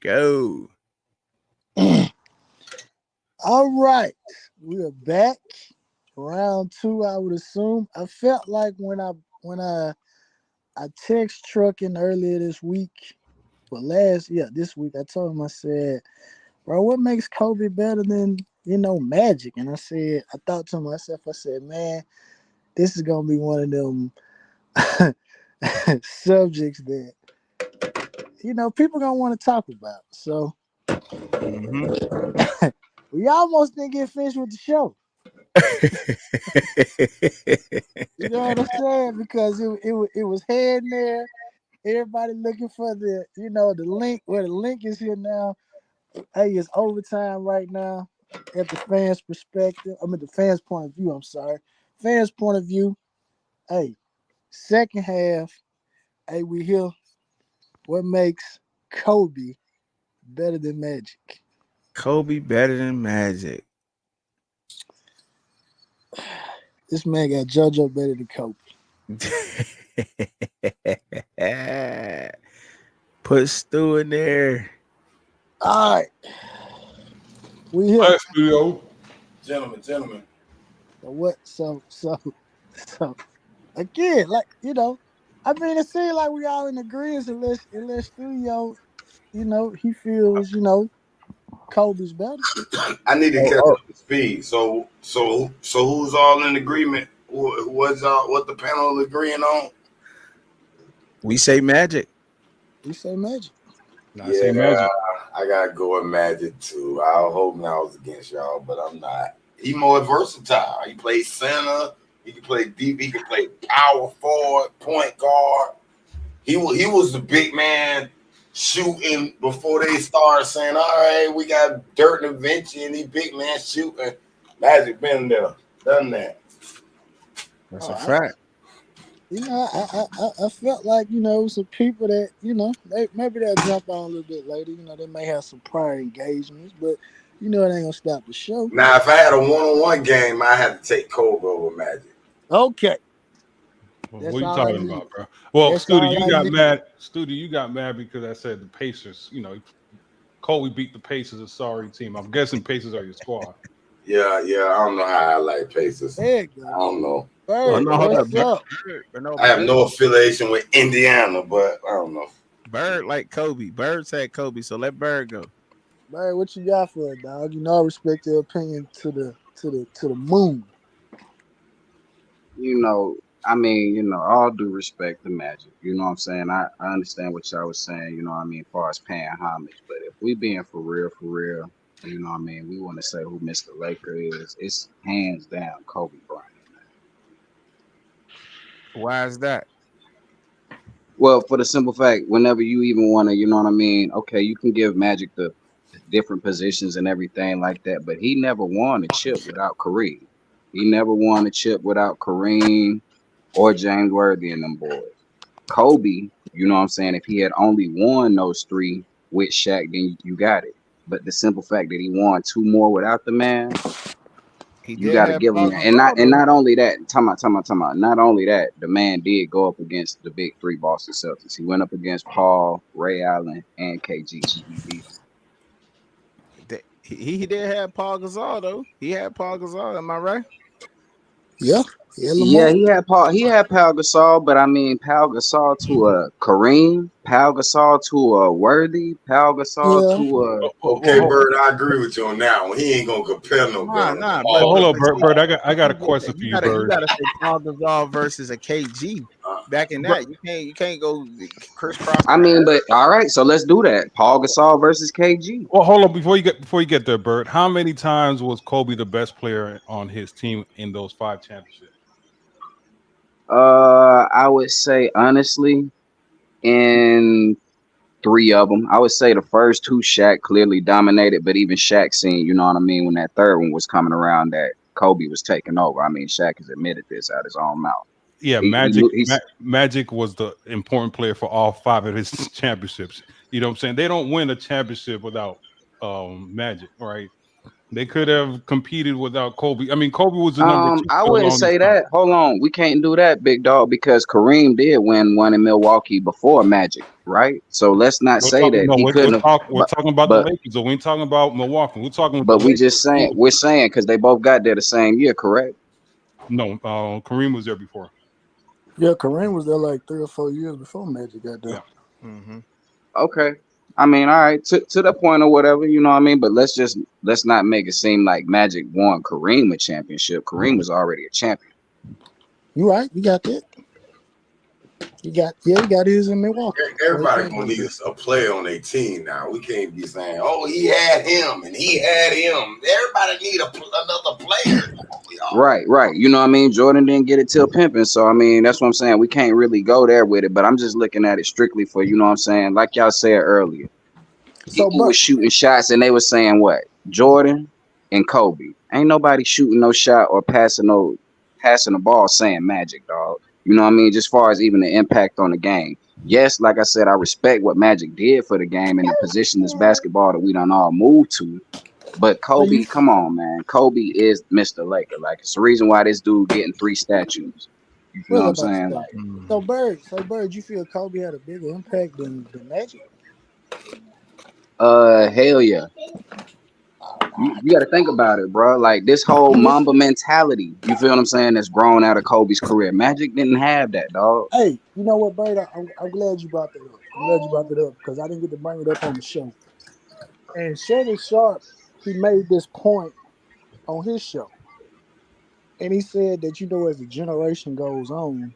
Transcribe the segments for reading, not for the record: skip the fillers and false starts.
go. All right, we are back. Round two, I would assume. I felt like when I text Trucking earlier this week, this week, I told him, I said, bro, what makes Kobe better than, Magic? And I thought to myself, I said, man, this is gonna be one of them subjects that, people gonna want to talk about. So Mm-hmm. we almost didn't get finished with the show. You know what I'm saying? Because it was heading there. Everybody looking for the link. Where the link is here now. Hey, it's overtime right now. At the fans' perspective, the fans' point of view. I'm sorry, fans' point of view. Hey, second half. Hey, we here. What makes Kobe better than Magic? Kobe better than Magic. This man got JoJo better than Kobe. Put Stu in there. All right, we here. Hi, studio. Gentlemen. So what? So again, it seems like we all in agreement unless Studio, he feels, Kobe's better. I need to Oh, catch oh, up to speed. So who's all in agreement? What the panel agreeing on? We say Magic. We say Magic. I say Magic. I gotta go with Magic too. I was hoping I was against y'all, but I'm not. He more versatile. He plays center. He can play deep. He can play power forward, point guard. He was the big man shooting before they started saying, "All right, we got Dirk and Vinci and he big man shooting." Magic been there, done that. That's a fact. I felt like some people that maybe they'll jump on a little bit later. They may have some prior engagements, but it ain't gonna stop the show. Now, if I had a one-on-one game, I had to take Kobe over Magic. Okay, What are you talking about, bro? Well, Studi, you got mad. Studi, you got mad because I said the Pacers. Kobe beat the Pacers, a sorry team. I'm guessing Pacers are your squad. Yeah. I don't know how I like Pacers. There you go. I don't know. Bird, what's up? I have no affiliation with Indiana, but I don't know. Bird like Kobe. Bird said Kobe, so let Bird go. Bird, what you got for it, dog? I respect your opinion to the moon. All due respect to Magic. You know what I'm saying? I understand what y'all was saying, as far as paying homage. But if we being for real, we want to say who Mr. Laker is. It's hands down Kobe Bryant. Why is that? Well, for the simple fact, whenever you even want to, okay, you can give Magic the different positions and everything like that, but he never won a chip without Kareem. He never won a chip without Kareem or James Worthy and them boys. Kobe, if he had only won those three with Shaq, then you got it. But the simple fact that he won two more without the man, you got to give him that. And not only that, talking about. Not only that, the man did go up against the big three Boston Celtics. He went up against Paul, Ray Allen, and KG. He did have Paul Gasol though. He had Paul Gasol. Am I right? Yeah. Yeah, he had Paul Gasol, but Paul Gasol to a Kareem, Paul Gasol to a Worthy, Paul Gasol to a. Okay, Bird, I agree with you on that one. He ain't gonna compare no better. Hold on, Bird. I got a question for you, Bird. You gotta say Paul Gasol versus a KG. Back in that, you can't go Chris Cross. But all right, so let's do that. Paul Gasol versus KG. Well, hold on before you get there, Bird. How many times was Kobe the best player on his team in those 5 championships? I would say honestly, in 3 of them. I would say the first 2 Shaq clearly dominated, but even Shaq seen, when that third one was coming around that Kobe was taking over. Shaq has admitted this out his own mouth. Yeah, Magic was the important player for all 5 of his championships. You know what I'm saying? They don't win a championship without Magic, right? They could have competed without Kobe. I mean, Kobe was the number 2. I wouldn't say that. Hold on, we can't do that, big dog, because Kareem did win one in Milwaukee before Magic, right? So let's not say that he couldn't have. We're talking about the Lakers, so we ain't talking about Milwaukee. We're talking about. But we're saying because they both got there the same year, correct? No, Kareem was there before. Yeah, Kareem was there like 3 or 4 years before Magic got there. Yeah. Mm-hmm. Okay. I mean, all right, to the point or whatever, you know what I mean? But let's not make it seem like Magic won Kareem a championship. Kareem was already a champion. You right, you got that. You got his in Milwaukee. Everybody gonna need a player on their team now. We can't be saying, "Oh, he had him and he had him." Everybody need another player. Right. You know what I mean? Jordan didn't get it till pimping, so I mean that's what I'm saying. We can't really go there with it, but I'm just looking at it strictly for, you know what I'm saying. Like y'all said earlier, So people were shooting shots and they were saying what? Jordan and Kobe. Ain't nobody shooting no shot or passing the ball saying Magic, dog. You know what I mean? Just far as even the impact on the game. Yes, like I said, I respect what Magic did for the game and the position this basketball that we done all moved to. But Kobe, come on, man. Kobe is Mr. Laker. Like, it's the reason why this dude getting 3 statues. You know what I'm saying? Like, So Bird, you feel Kobe had a bigger impact than Magic? Hell yeah. You got to think about it, bro. Like this whole Mamba mentality, you feel what I'm saying, that's grown out of Kobe's career. Magic didn't have that, dog. Hey, you know what, Bird? I'm glad you brought that up. I'm glad you brought that up because I didn't get to bring it up on the show. And Shannon Sharp, he made this point on his show. And he said that, you know, as the generation goes on,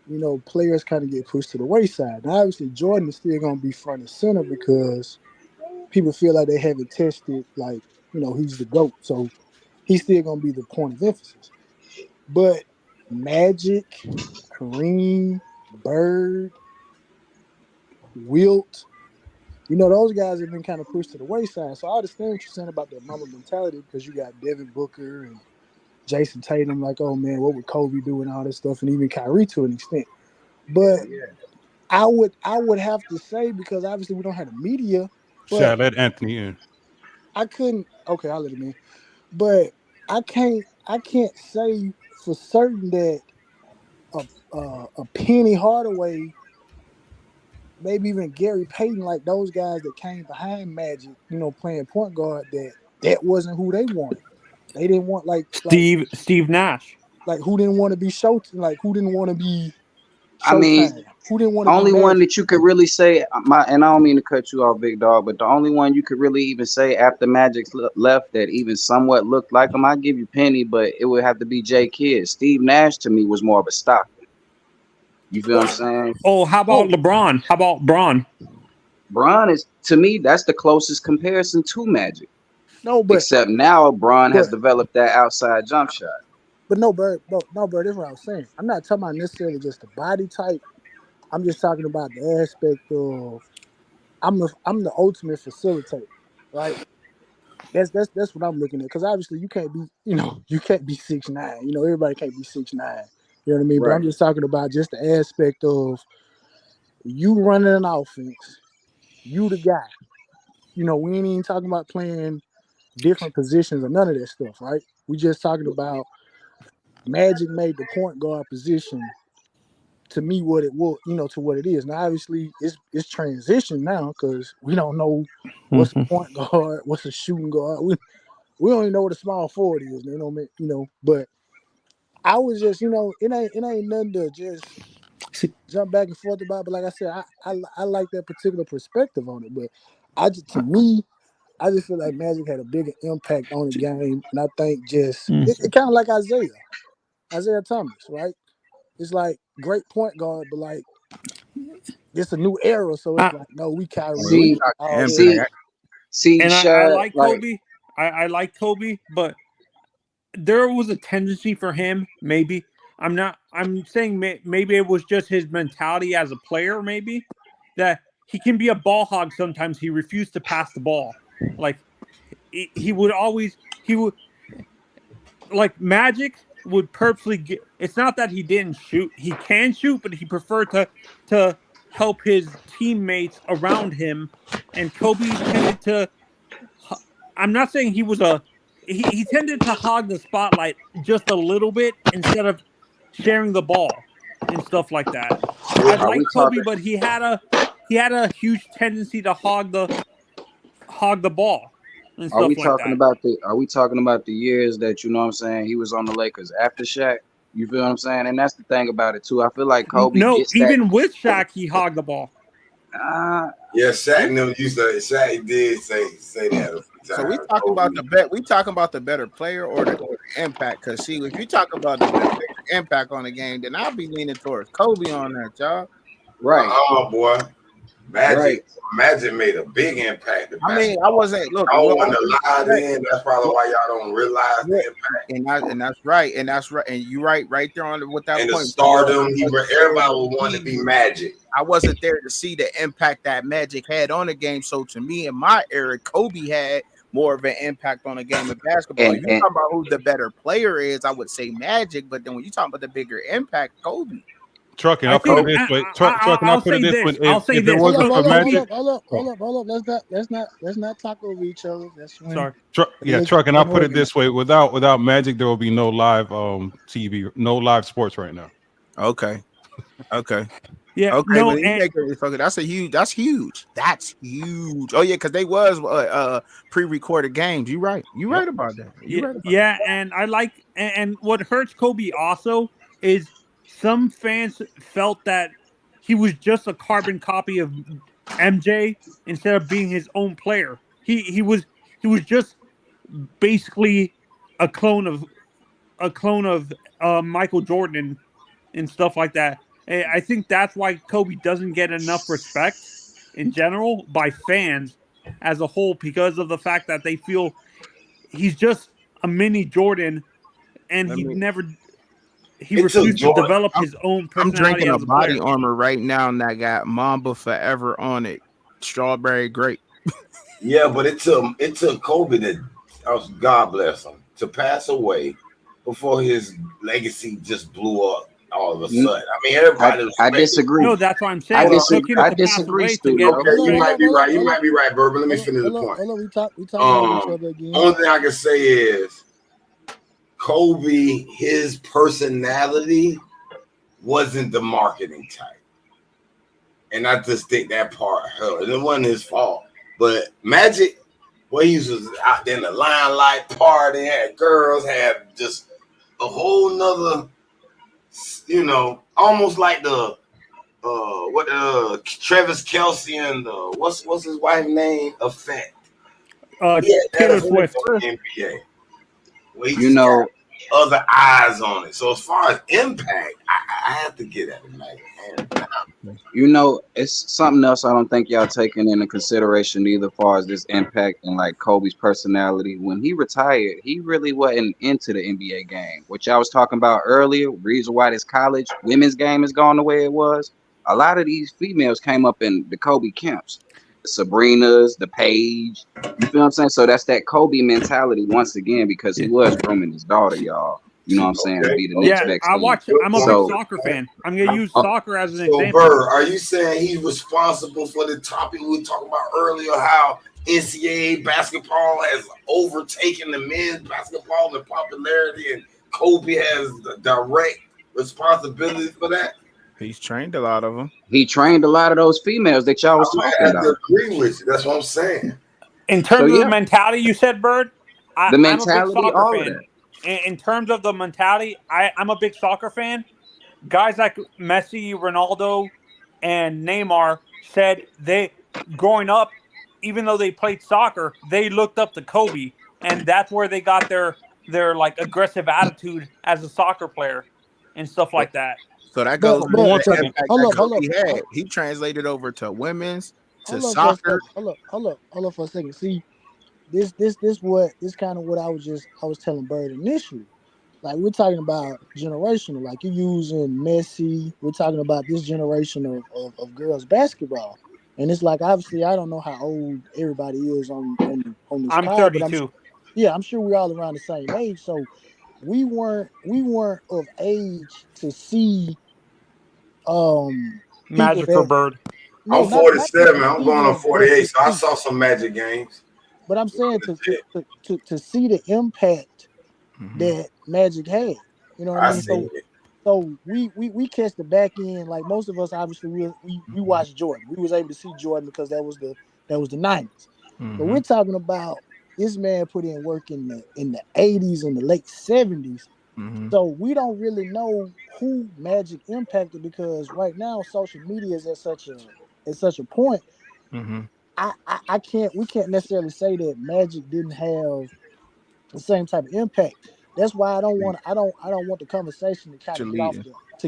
you know, players kind of get pushed to the wayside. Now, obviously, Jordan is still going to be front and center because people feel like they haven't tested, like, you know, he's the GOAT. So he's still going to be the point of emphasis. But Magic, Kareem, Bird, Wilt, you know, those guys have been kind of pushed to the wayside. So I understand what you're saying about that Mamba mentality because you got Devin Booker and Jason Tatum, like, oh, man, what would Kobe do and all this stuff, and even Kyrie to an extent. But I would have to say, because obviously we don't have the media. Shout let Anthony in. I couldn't. Okay, I'll let him in. But I can't say for certain that a Penny Hardaway, maybe even Gary Payton, like those guys that came behind Magic, you know, playing point guard, that wasn't who they wanted. They didn't want Steve Nash. Like who didn't want to be Showtime? Like who didn't want to be Showtime? I mean, who didn't want to only be one Magic? that you could really say, and I don't mean to cut you off, big dog, but the only one you could really even say after Magic left that even somewhat looked like him, I give you Penny, but it would have to be Jay Kidd. Steve Nash to me was more of a Stockton. You feel what I'm saying? Oh, how about LeBron? How about Bron? Bron is, to me, that's the closest comparison to Magic. No, but except now Bron has developed that outside jump shot. But no, Bird, that's what I was saying. I'm not talking about necessarily just the body type. I'm just talking about the aspect of I'm the ultimate facilitator, right? That's what I'm looking at. Because obviously you can't be 6'9". You know, everybody can't be 6'9". You know what I mean? Right. But I'm just talking about just the aspect of you running an offense, you the guy. You know, we ain't even talking about playing different positions or none of that stuff, right? We just talking about Magic made the point guard position to me what it was, you know, to what it is. Now, obviously, it's transition now because we don't know what's a point guard, what's a shooting guard. We don't even know what a small forward is. You know, but I was just, you know, it ain't nothing to just jump back and forth about. But like I said, I like that particular perspective on it. But I just feel like Magic had a bigger impact on the game, and I think just it kind of like Isaiah Thomas, right? It's like great point guard, but like it's a new era, so it's like no, we Kyrie. See, and I like Kobe. I like Kobe, but there was a tendency for him. Maybe I'm saying maybe it was just his mentality as a player. Maybe that he can be a ball hog sometimes. He refused to pass the ball. Like he would like Magic would purposely get. It's not that he didn't shoot; he can shoot, but he preferred to help his teammates around him. And Kobe tended to. I'm not saying he was he tended to hog the spotlight just a little bit instead of sharing the ball and stuff like that. I like Kobe, but he had a huge tendency to hog the ball and stuff Are we like talking that. about the years that, you know what I'm saying, he was on the Lakers after Shaq? You feel what I'm saying? And that's the thing about it too. I feel like Kobe No, gets even with Shaq, he hogged the ball. Yeah, Shaq did say that. So we talking about the bet. We talking about the better player or the impact. Because see, if you talk about the better impact on the game, then I'll be leaning towards Kobe on that, y'all. Right. Oh boy, Magic made a big impact. I mean, I wasn't look. I want to lie then. That's probably why y'all don't realize the impact. And that's right. And you're right there on with that and point. The stardom. Everybody would want to be Magic. I wasn't there to see the impact that Magic had on the game. So to me, in my era, Kobe had more of an impact on the game of basketball. If you talk about who the better player is, I would say Magic. But then when you talk about the bigger impact, Kobe. Trucking, I'll put it this way. I'll put it this way. If it wasn't for Magic, hold up. Let's not talk over each other. That's when. Sorry. Trucking. I'll put it this way. Without Magic, there will be no live TV, no live sports right now. Okay. Yeah. Okay. No, that's huge. That's huge. Oh yeah, because they was pre-recorded games. You right about that. Yeah, and I like and what hurts Kobe also is some fans felt that he was just a carbon copy of MJ instead of being his own player. He was just basically a clone of Michael Jordan and stuff like that. I think that's why Kobe doesn't get enough respect in general by fans as a whole, because of the fact that they feel he's just a mini Jordan, and he refused to develop his own personality. I'm drinking as a body armor right now, and that got Mamba Forever on it. Strawberry grape. Yeah, but it took Kobe to, God bless him, to pass away before his legacy just blew up all of a sudden. I mean, everybody. I disagree. No, that's what I'm saying. I disagree. Okay, you might be right. You might be right, Bourbon. Let me finish the point. We talk about each other again. Only thing I can say is Kobe, his personality wasn't the marketing type. And I just think that part hurt. It wasn't his fault. But Magic, well, he was out there in the limelight party, had girls, had just a whole nother, almost like the Travis Kelce and what's his wife's name? Effect. Taylor Swift. NBA. Well, other eyes on it. So as far as impact, I have to get at it, man. It's something else I don't think y'all taking into consideration either, as far as this impact and like Kobe's personality. When he retired, he really wasn't into the NBA game, which I was talking about earlier. Reason why this college women's game is going the way it was. A lot of these females came up in the Kobe camps. Sabrina's, the Page, you feel what I'm saying? So that's that Kobe mentality once again, because he was grooming his daughter, y'all. You know what I'm saying? To be the next big I watch it. I'm a big soccer fan. I'm gonna use soccer as an example. Bird, are you saying he's responsible for the topic we were talking about earlier? How NCAA basketball has overtaken the men's basketball in popularity, and Kobe has the direct responsibility for that? He's trained a lot of them. He trained a lot of those females that y'all was talking about. I agree with you. That's what I'm saying. In terms of the mentality, you said, Bird. The mentality, all of that. In terms of the mentality, I'm a big soccer fan. Guys like Messi, Ronaldo, and Neymar said they, growing up, even though they played soccer, they looked up to Kobe, and that's where they got their like aggressive attitude as a soccer player and stuff like that. So that goes to the impact that Kobe had. He translated over to women's, to soccer. Hold up for a second. See, this kind of what I was telling Bird initially. Like, we're talking about generational. Like, you're using Messi. We're talking about this generation of girls basketball. And it's like, obviously, I don't know how old everybody is on this I'm call, 32. I'm sure we're all around the same age. So we weren't of age to see Magic or Bird. I'm 47. I'm going on 48, so I saw some Magic games. But I'm saying to see the impact that Magic had. You know what I mean? So we catch the back end, like most of us. Obviously, we watched Jordan. We was able to see Jordan because that was the 90s. But we're talking about this man put in work in the 80s and the late 70s. So we don't really know who Magic impacted because right now social media is at such a point. We can't necessarily say that Magic didn't have the same type of impact. That's why I don't want the conversation to kind of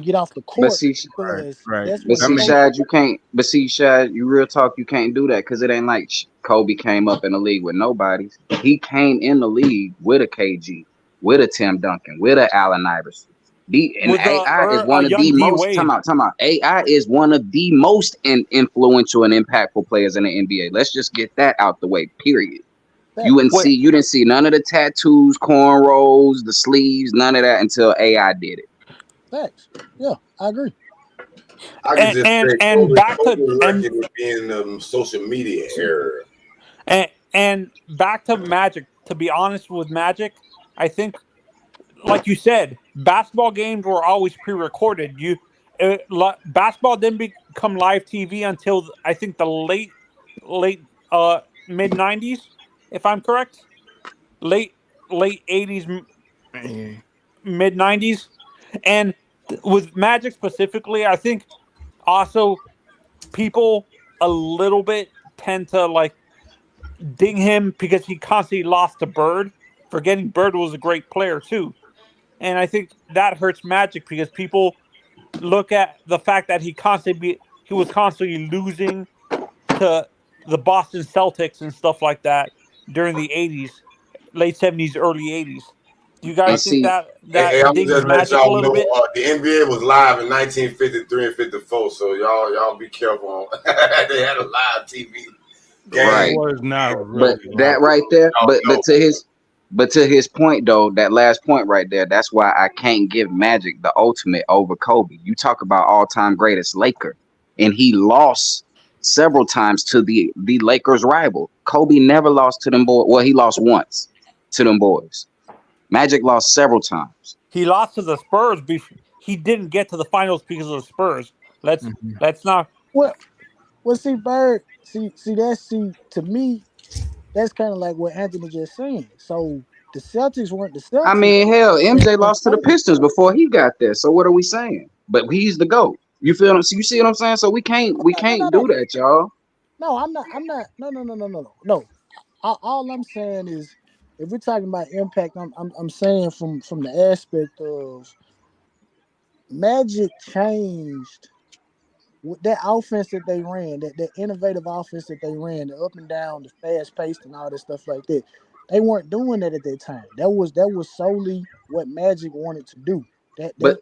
get off the But court see, because right. that's but what see, Shad, you can't. But see, Shad, you real talk, you can't do that because it ain't like Kobe came up in the league with nobody. He came in the league with a KG, with a Tim Duncan, with a Allen Iverson. And with AI is a one of the young D most. Wade. Time out. AI is one of the most influential and impactful players in the NBA. Let's just get that out the way. Period. You didn't see none of the tattoos, cornrows, the sleeves, none of that until AI did it. Facts. Yeah, I agree. I can just say and back to lucky to be in the social media era. And back to Magic. To be honest with Magic, I think, like you said, basketball games were always pre-recorded. Basketball didn't become live TV until I think the late mid 90s, if I'm correct. Late 80s, mid 90s. And with Magic specifically, I think also people a little bit tend to like ding him because he constantly lost to Bird, forgetting Bird was a great player too. And I think that hurts Magic because people look at the fact that he was constantly losing to the Boston Celtics and stuff like that during the 80s, late 70s, early 80s. Do you guys think that Hey, I'm dings just let Magic a y'all little know bit? the NBA was live in 1953 and 54, so y'all be careful. They had a live TV game. Right. Was not really But that right there, but to his point though, that last point right there, that's why I can't give Magic the ultimate over Kobe. You talk about all-time greatest Laker, and he lost several times to the Lakers rival. Kobe never lost to them boys. Well, he lost once to them boys. Magic lost several times. He lost to the Spurs. He didn't get to the finals because of the Spurs. Let's not. Well, see, Bird, to me, that's kind of like what Anthony just saying. So the Celtics weren't the Celtics. I mean, hell, MJ lost to the Pistons before he got there. So what are we saying? But he's the GOAT. You feel him? You see what I'm saying? So we can't do that, y'all. No, I'm not. No. All I'm saying is, if we're talking about impact, I'm saying from the aspect of Magic changed that offense that they ran, that innovative offense that they ran, the up and down, the fast paced, and all that stuff like that. They weren't doing that at that time. That was solely what Magic wanted to do. That's what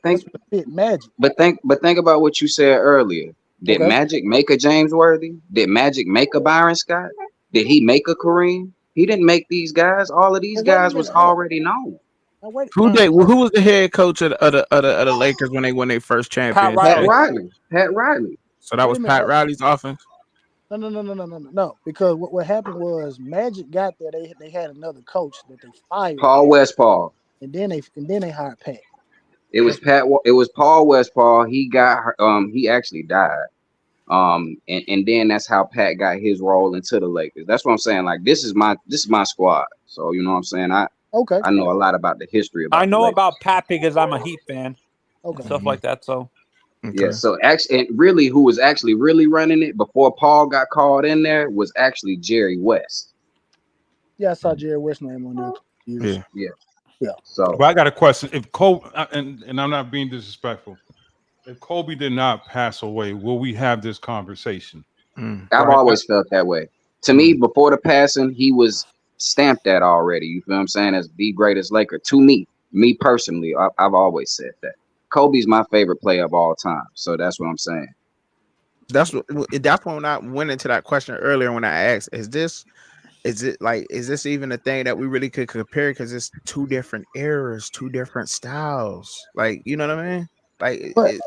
fit Magic. But think about what you said earlier. Did Magic make a James Worthy? Did Magic make a Byron Scott? Did he make a Kareem? He didn't make these guys. All of these guys was already known. Who was the head coach of the Lakers when they won their first championship? Pat Riley. So that was Pat Riley's offense. No. Because what happened was Magic got there. They had another coach that they fired, Paul Westphal, and then they hired Pat. It was Paul Westphal. He actually died. And then that's how Pat got his role into the Lakers. That's what I'm saying. Like this is my squad. So you know what I'm saying. I know a lot about the history. I know about Pat because I'm a Heat fan. Stuff like that. So yeah. So actually, really, who was actually really running it before Paul got called in there was actually Jerry West. Yeah, I saw Jerry West's name on there. Yeah. So, but I got a question. If Kobe, and I'm not being disrespectful, if Kobe did not pass away, will we have this conversation? I've always felt that way. To me, before the passing, he was stamped at already. You feel what I'm saying? As the greatest Laker. To me personally, I've always said that. Kobe's my favorite player of all time. So that's what I'm saying. That's when I went into that question earlier when I asked, is this even a thing that we really could compare? Because it's two different eras, two different styles. Like, you know what I mean? Like,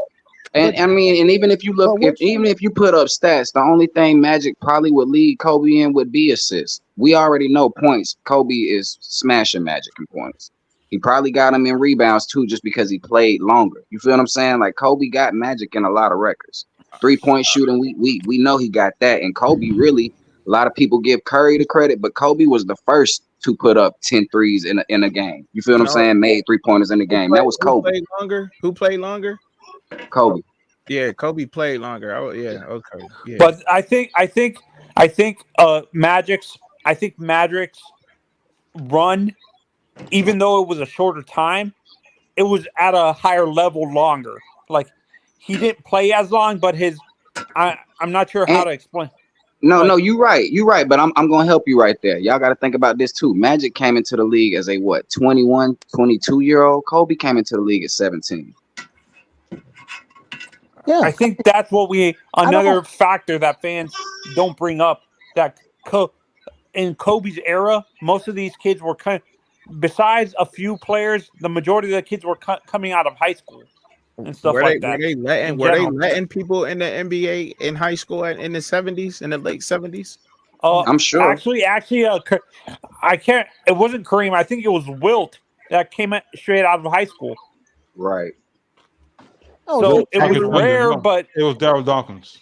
And I mean, and even if you look, even if you put up stats, the only thing Magic probably would lead Kobe in would be assists. We already know points. Kobe is smashing Magic in points. He probably got him in rebounds too, just because he played longer. You feel what I'm saying? Like Kobe got Magic in a lot of records. 3-point shooting, we know he got that. And Kobe really, a lot of people give Curry the credit, but Kobe was the first to put up 10 threes in a game. You feel what I'm saying? Made 3-pointers in the game. That was Kobe. Who played longer? Kobe. Yeah, Kobe played longer. Oh yeah, okay. Yeah. But I think Magic's run, even though it was a shorter time, it was at a higher level longer. Like he didn't play as long, but I'm not sure how to explain. No, you're right. But I'm gonna help you right there. Y'all got to think about this too. Magic came into the league as a 21, 22-year-old. Kobe came into the league at 17. Yeah, I think that's what another factor that fans don't bring up. That in Kobe's era, most of these kids were besides a few players, the majority of the kids were coming out of high school and stuff like that. Were they letting people in the NBA in high school in the 70s, in the late 70s? I'm sure. Actually, I can't. It wasn't Kareem. I think it was Wilt that came straight out of high school. Right. So it was rare, but it was Daryl Dawkins.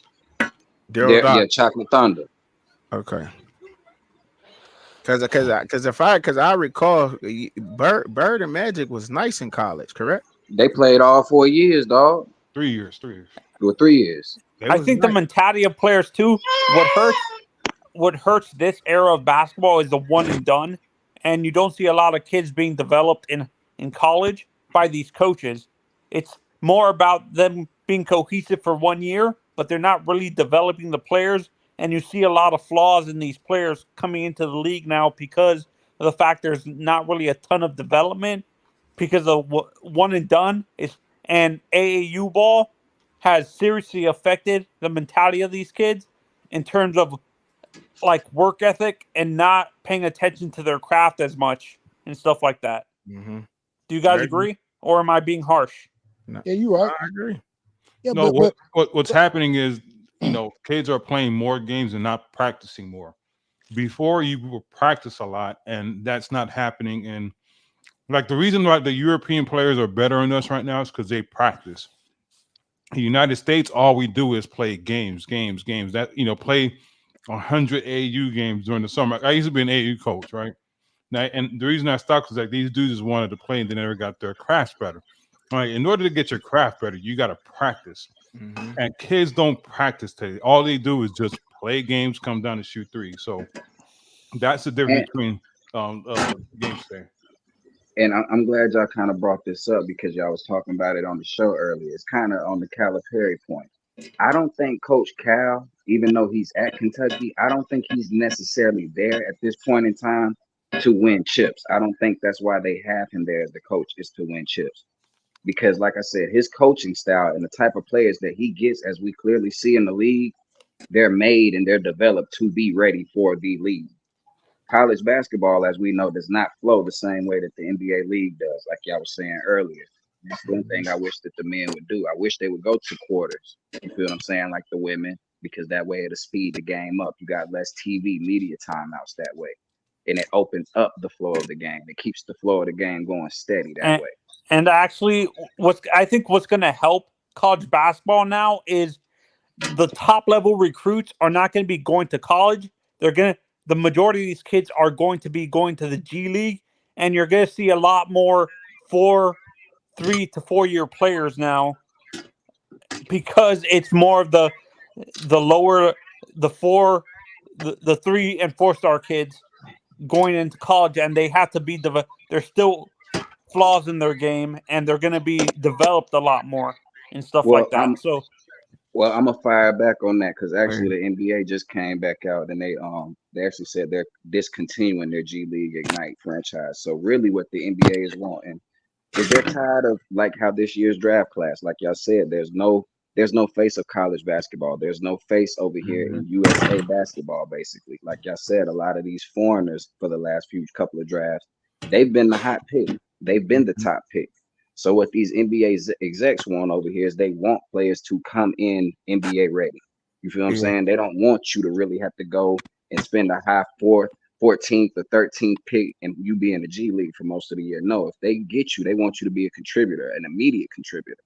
Yeah, Chocolate Thunder. Okay. Because I recall, Bird and Magic was nice in college, correct? They played all 4 years, dog. 3 years. Or 3 years. I think the mentality of players too. What hurts this era of basketball is the one and done, and you don't see a lot of kids being developed in college by these coaches. It's more about them being cohesive for 1 year, but they're not really developing the players. And you see a lot of flaws in these players coming into the league now because of the fact there's not really a ton of development because of one and done and AAU ball has seriously affected the mentality of these kids in terms of like work ethic and not paying attention to their craft as much and stuff like that. Mm-hmm. Do you guys agree, or am I being harsh? No. Yeah, you're right. I agree. Yeah, no, what's happening is, kids are playing more games and not practicing more. Before, you would practice a lot, and that's not happening. And like the reason why the European players are better than us right now is because they practice. In the United States, all we do is play games. That play 100 AAU games during the summer. I used to be an AAU coach, right? Now, and the reason I stopped is like these dudes just wanted to play and they never got their crafts better. Right? In order to get your craft better, you got to practice. Mm-hmm. And kids don't practice today. All they do is just play games, come down and shoot three. So that's the difference between games today. And I'm glad y'all kind of brought this up because y'all was talking about it on the show earlier. It's kind of on the Calipari point. I don't think Coach Cal, even though he's at Kentucky, I don't think he's necessarily there at this point in time to win chips. I don't think that's why they have him there as the coach, is to win chips. Because like I said, his coaching style and the type of players that he gets, as we clearly see in the league, they're made and they're developed to be ready for the league. College basketball, as we know, does not flow the same way that the NBA league does, like y'all was saying earlier. That's one thing I wish that the men would do. I wish they would go to quarters. You feel what I'm saying? Like the women, because that way it'll speed the game up. You got less TV media timeouts that way. And it opens up the flow of the game. It keeps the flow of the game going steady that way. And actually, I think what's going to help college basketball now is the top level recruits are not going to be going to college. The majority of these kids are going to be going to the G League, and you're going to see a lot more 3 to 4 year players now because it's more of the lower the 3 and 4 star kids going into college, and they have to be there's still flaws in their game, and they're going to be developed a lot more and stuff like that. I'm gonna fire back on that because actually the NBA just came back out and they actually said they're discontinuing their G League Ignite franchise. So really, what the NBA is wanting is they're tired of like how this year's draft class, like y'all said, there's no face of college basketball. There's no face over here in USA basketball, basically. Like y'all said, a lot of these foreigners for the last couple of drafts, they've been the hot pick. They've been the top pick. So what these NBA execs want over here is they want players to come in NBA ready. You feel what I'm Yeah. saying? They don't want you to really have to go and spend a high 14th or 13th pick and you be in the G League for most of the year. No, if they get you, they want you to be a contributor, an immediate contributor,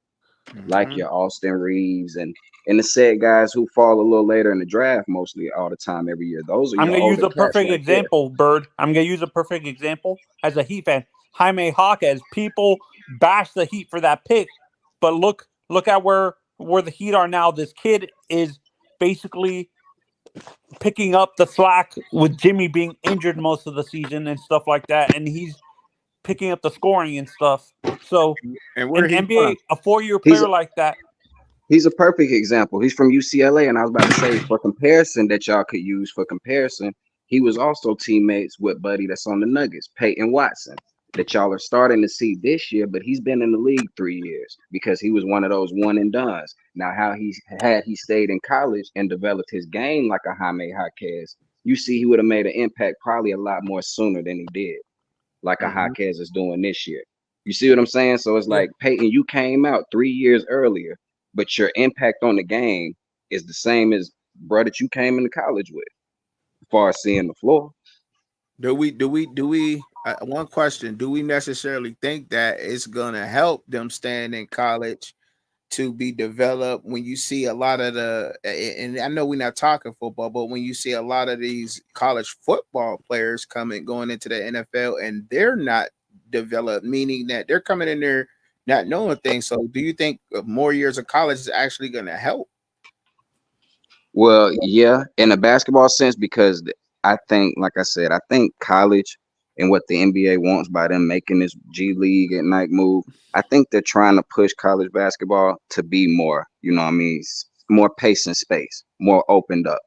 like your Austin Reeves and the said guys who fall a little later in the draft, mostly all the time every year. Those are I'm your gonna use older a cats perfect right there. example, Bird. I'm gonna use a perfect example as a Heat fan. Jaime Jaquez. People bash the Heat for that pick, but look at where the Heat are now. This kid is basically picking up the slack with Jimmy being injured most of the season and stuff like that, and he's picking up the scoring and stuff. So, And where an he NBA, from? a 4-year He's player like that. He's a perfect example. He's from UCLA, and I was about to say for comparison that y'all could use for comparison, he was also teammates with buddy that's on the Nuggets, Peyton Watson, that y'all are starting to see this year, but he's been in the league 3 years because he was one of those one and dones. Now, how he stayed in college and developed his game like a Jaime Jaquez, you see he would have made an impact probably a lot more sooner than he did, like a Jaquez is doing this year. You see what I'm saying? So it's Yeah. like, Peyton, you came out 3 years earlier, but your impact on the game is the same as bro that you came into college with, as far as seeing the floor. Do we one question, do we necessarily think that it's gonna help them staying in college to be developed when you see a lot of and I know we're not talking football, but when you see a lot of these college football players going into the NFL and they're not developed, meaning that they're coming in there not knowing things. So do you think more years of college is actually going to help? Well, yeah, in a basketball sense, because I think, like I said, I think college and what the NBA wants by them making this G League at night move, I think they're trying to push college basketball to be more, you know what I mean, more pace and space, more opened up.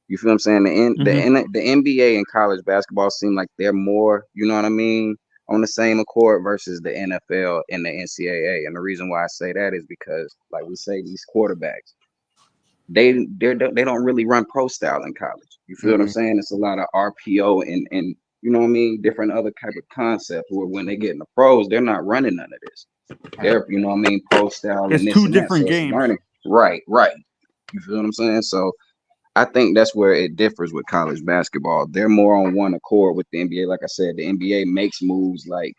You feel what I'm saying? The NBA and college basketball seem like they're more, you know what I mean, on the same accord versus the NFL and the NCAA. And the reason why I say that is because, like we say, these quarterbacks, they don't really run pro style in college. You feel what I'm saying? It's a lot of RPO and you know what I mean, different other type of concepts where when they get in the pros, they're not running none of this. They're, you know what I mean, pro style It's and this two and that. different So it's games. learning. Right. You feel what I'm saying? So I think that's where it differs with college basketball. They're more on one accord with the NBA. Like I said, the NBA makes moves like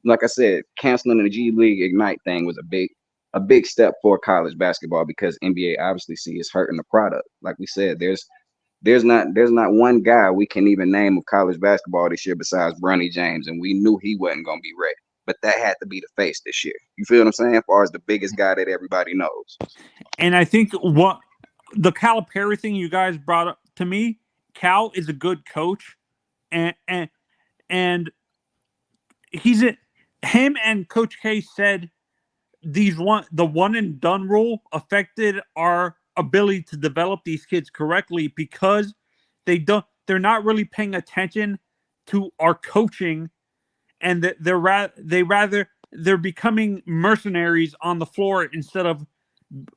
I said, canceling the G League Ignite thing was a big step for college basketball because NBA obviously see it's hurting the product. Like we said, there's not one guy we can even name of college basketball this year besides Bronny James, and we knew he wasn't gonna be ready. But that had to be the face this year. You feel what I'm saying? As far as the biggest guy that everybody knows. And I think what the Calipari thing you guys brought up to me, Cal is a good coach, and him and Coach K said the one and done rule affected our ability to develop these kids correctly because they're not really paying attention to our coaching, and that they're becoming mercenaries on the floor instead of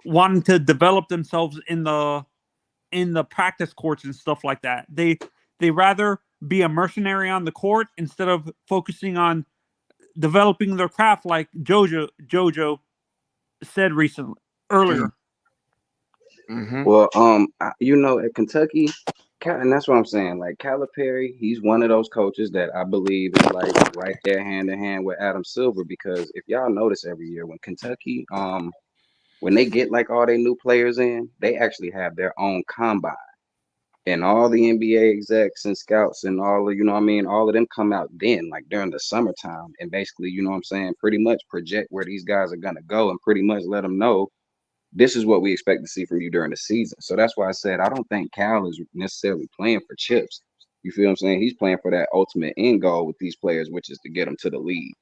wanting to develop themselves in the practice courts and stuff like that. They rather be a mercenary on the court instead of focusing on developing their craft, like Jojo said earlier. Well, you know, at Kentucky, and that's what I'm saying. Like Calipari, he's one of those coaches that I believe is like right there hand in hand with Adam Silver. Because if y'all notice every year when Kentucky, when they get like all their new players in, they actually have their own combine. And all the NBA execs and scouts and all of, you know what I mean, all of them come out then, like during the summertime, and basically, you know what I'm saying, pretty much project where these guys are gonna go and pretty much let them know this is what we expect to see from you during the season. So that's why I said I don't think Cal is necessarily playing for chips. You feel what I'm saying? He's playing for that ultimate end goal with these players, which is to get them to the league.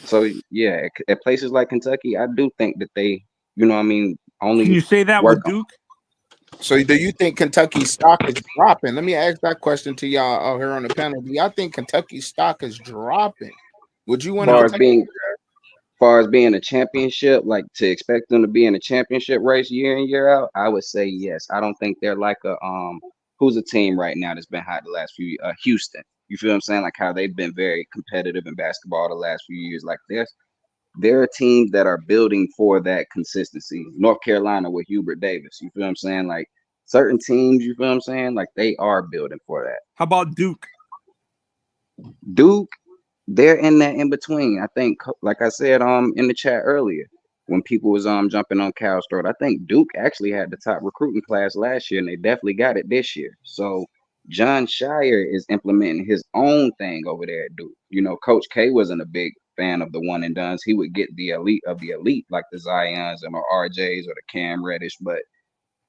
So yeah, at places like Kentucky, I do think that they, you know what I mean, only Can you say that work with Duke? So do you think Kentucky's stock is dropping? Let me ask that question to y'all out here on the panel. Do y'all think Kentucky's stock is dropping? Would you want far to as far as being a championship, like to expect them to be in a championship race year in, year out, I would say yes. I don't think they're like a who's a team right now that's been hot the last few Houston. You feel what I'm saying? Like how they've been very competitive in basketball the last few years. Like there are teams that are building for that consistency. North Carolina with Hubert Davis, you feel what I'm saying? Like certain teams, you feel what I'm saying? Like they are building for that. How about Duke? Duke, they're in that in between. I think, like I said, in the chat earlier, when people was jumping on Cal's throat, I think Duke actually had the top recruiting class last year, and they definitely got it this year. So John Shire is implementing his own thing over there at Duke. You know, Coach K wasn't a big fan of the one and dones. He would get the elite of the elite, like the Zions and the RJs or the Cam Reddish,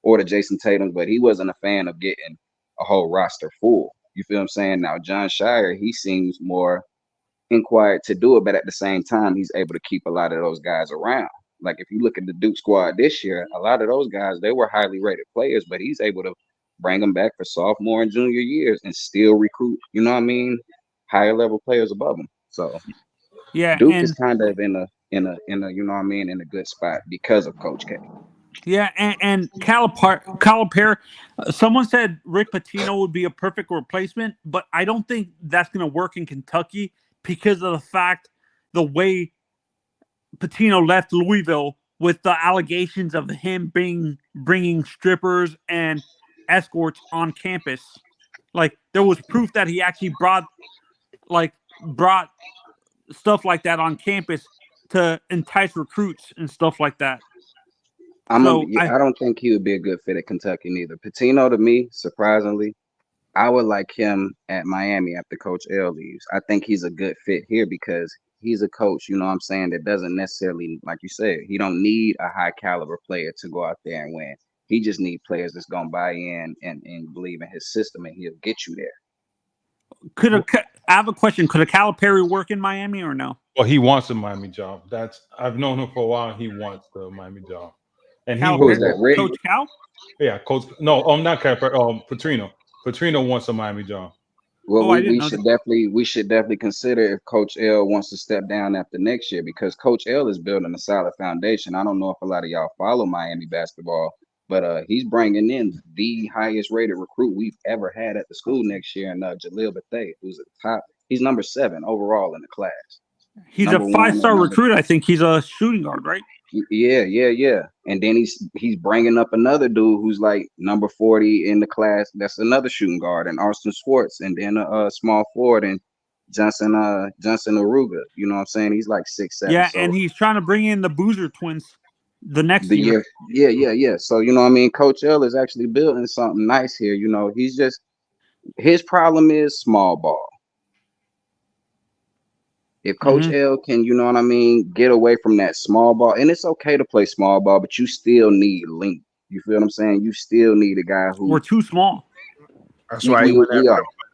or the Jason Tatums, but he wasn't a fan of getting a whole roster full. You feel what I'm saying? Now John Shire, he seems more inquired to do it, but at the same time, he's able to keep a lot of those guys around. Like if you look at the Duke squad this year, a lot of those guys, they were highly rated players, but he's able to bring them back for sophomore and junior years and still recruit, you know what I mean, higher level players above them. So Yeah, Duke and is kind of in a you know what I mean, in a good spot because of Coach K. yeah, and Calipari. Someone said Rick Pitino would be a perfect replacement, but I don't think that's going to work in Kentucky because of the way Pitino left Louisville with the allegations of him bringing strippers and escorts on campus. Like there was proof that he actually brought stuff like that on campus to entice recruits and stuff like that. I don't think he would be a good fit at Kentucky neither. Pitino, to me, surprisingly, I would like him at Miami after Coach L leaves. I think he's a good fit here because he's a coach, you know what I'm saying, that doesn't necessarily, like you said, he don't need a high caliber player to go out there and win. He just needs players that's going to buy in and believe in his system, and he'll get you there. I have a question. Could a Calipari work in Miami or no? Well, he wants a Miami job. I've known him for a while. He wants the Miami job. And Who is that, Rick? Coach Cal? Yeah, Coach. No, not Calipari. Petrino. Petrino wants a Miami job. Well, we should definitely consider if Coach L wants to step down after next year, because Coach L is building a solid foundation. I don't know if a lot of y'all follow Miami basketball, but he's bringing in the highest rated recruit we've ever had at the school next year, and Jalil Bethea, who's at the top. He's number 7 overall in the class. He's a 5-star recruit. I think he's a shooting guard, right? Yeah. And then he's bringing up another dude who's like number 40 in the class. That's another shooting guard, and Austin Swartz, and then a small forward and Johnson Aruga. You know what I'm saying? He's like 6'7". Yeah, and he's trying to bring in the Boozer twins the next year. Yeah. So you know what I mean? Coach L is actually building something nice here. You know, his problem is small ball. If Coach L can, you know what I mean, get away from that small ball, and it's okay to play small ball, but you still need length. You feel what I'm saying? You still need a guy who we're too small. That's why you went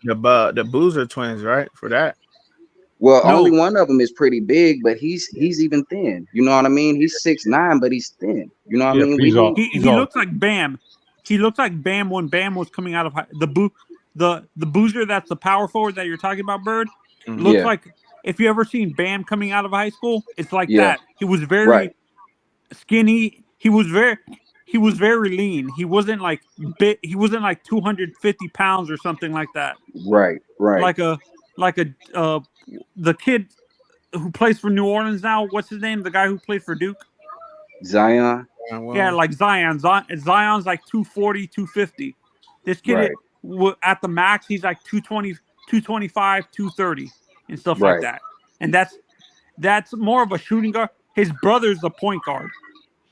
the Boozer twins, right? For that. Well, only one of them is pretty big, but he's even thin. You know what I mean? He's 6'9", but he's thin. You know what I mean? He looks like Bam. He looked like Bam when Bam was coming out of the Boozer. That's the power forward that you're talking about, Bird. Looks like. If you ever seen Bam coming out of high school, it's like that. He was very skinny. He was very lean. He wasn't like big. He wasn't like 250 pounds or something like that. Right. Like the kid who plays for New Orleans now. What's his name? The guy who played for Duke. Zion. Yeah, like Zion. Zion's like 240, 250. This kid at the max, he's like 220, 225, 230. And stuff like that, and that's more of a shooting guard. His brother's the point guard,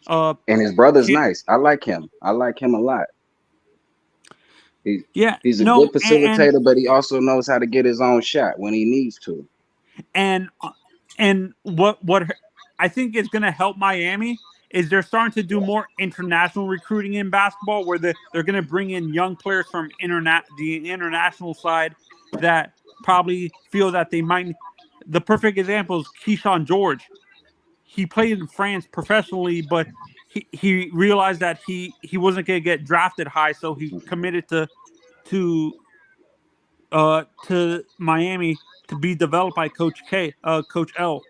and his brother's nice. I like him. I like him a lot. He's a good facilitator, but he also knows how to get his own shot when he needs to. And what I think is going to help Miami is they're starting to do more international recruiting in basketball, where they're going to bring in young players from the international side that probably feel that they might. The perfect example is Keyshawn George. He played in France professionally, but he realized that he wasn't going to get drafted high, so he committed to Miami to be developed by Coach L.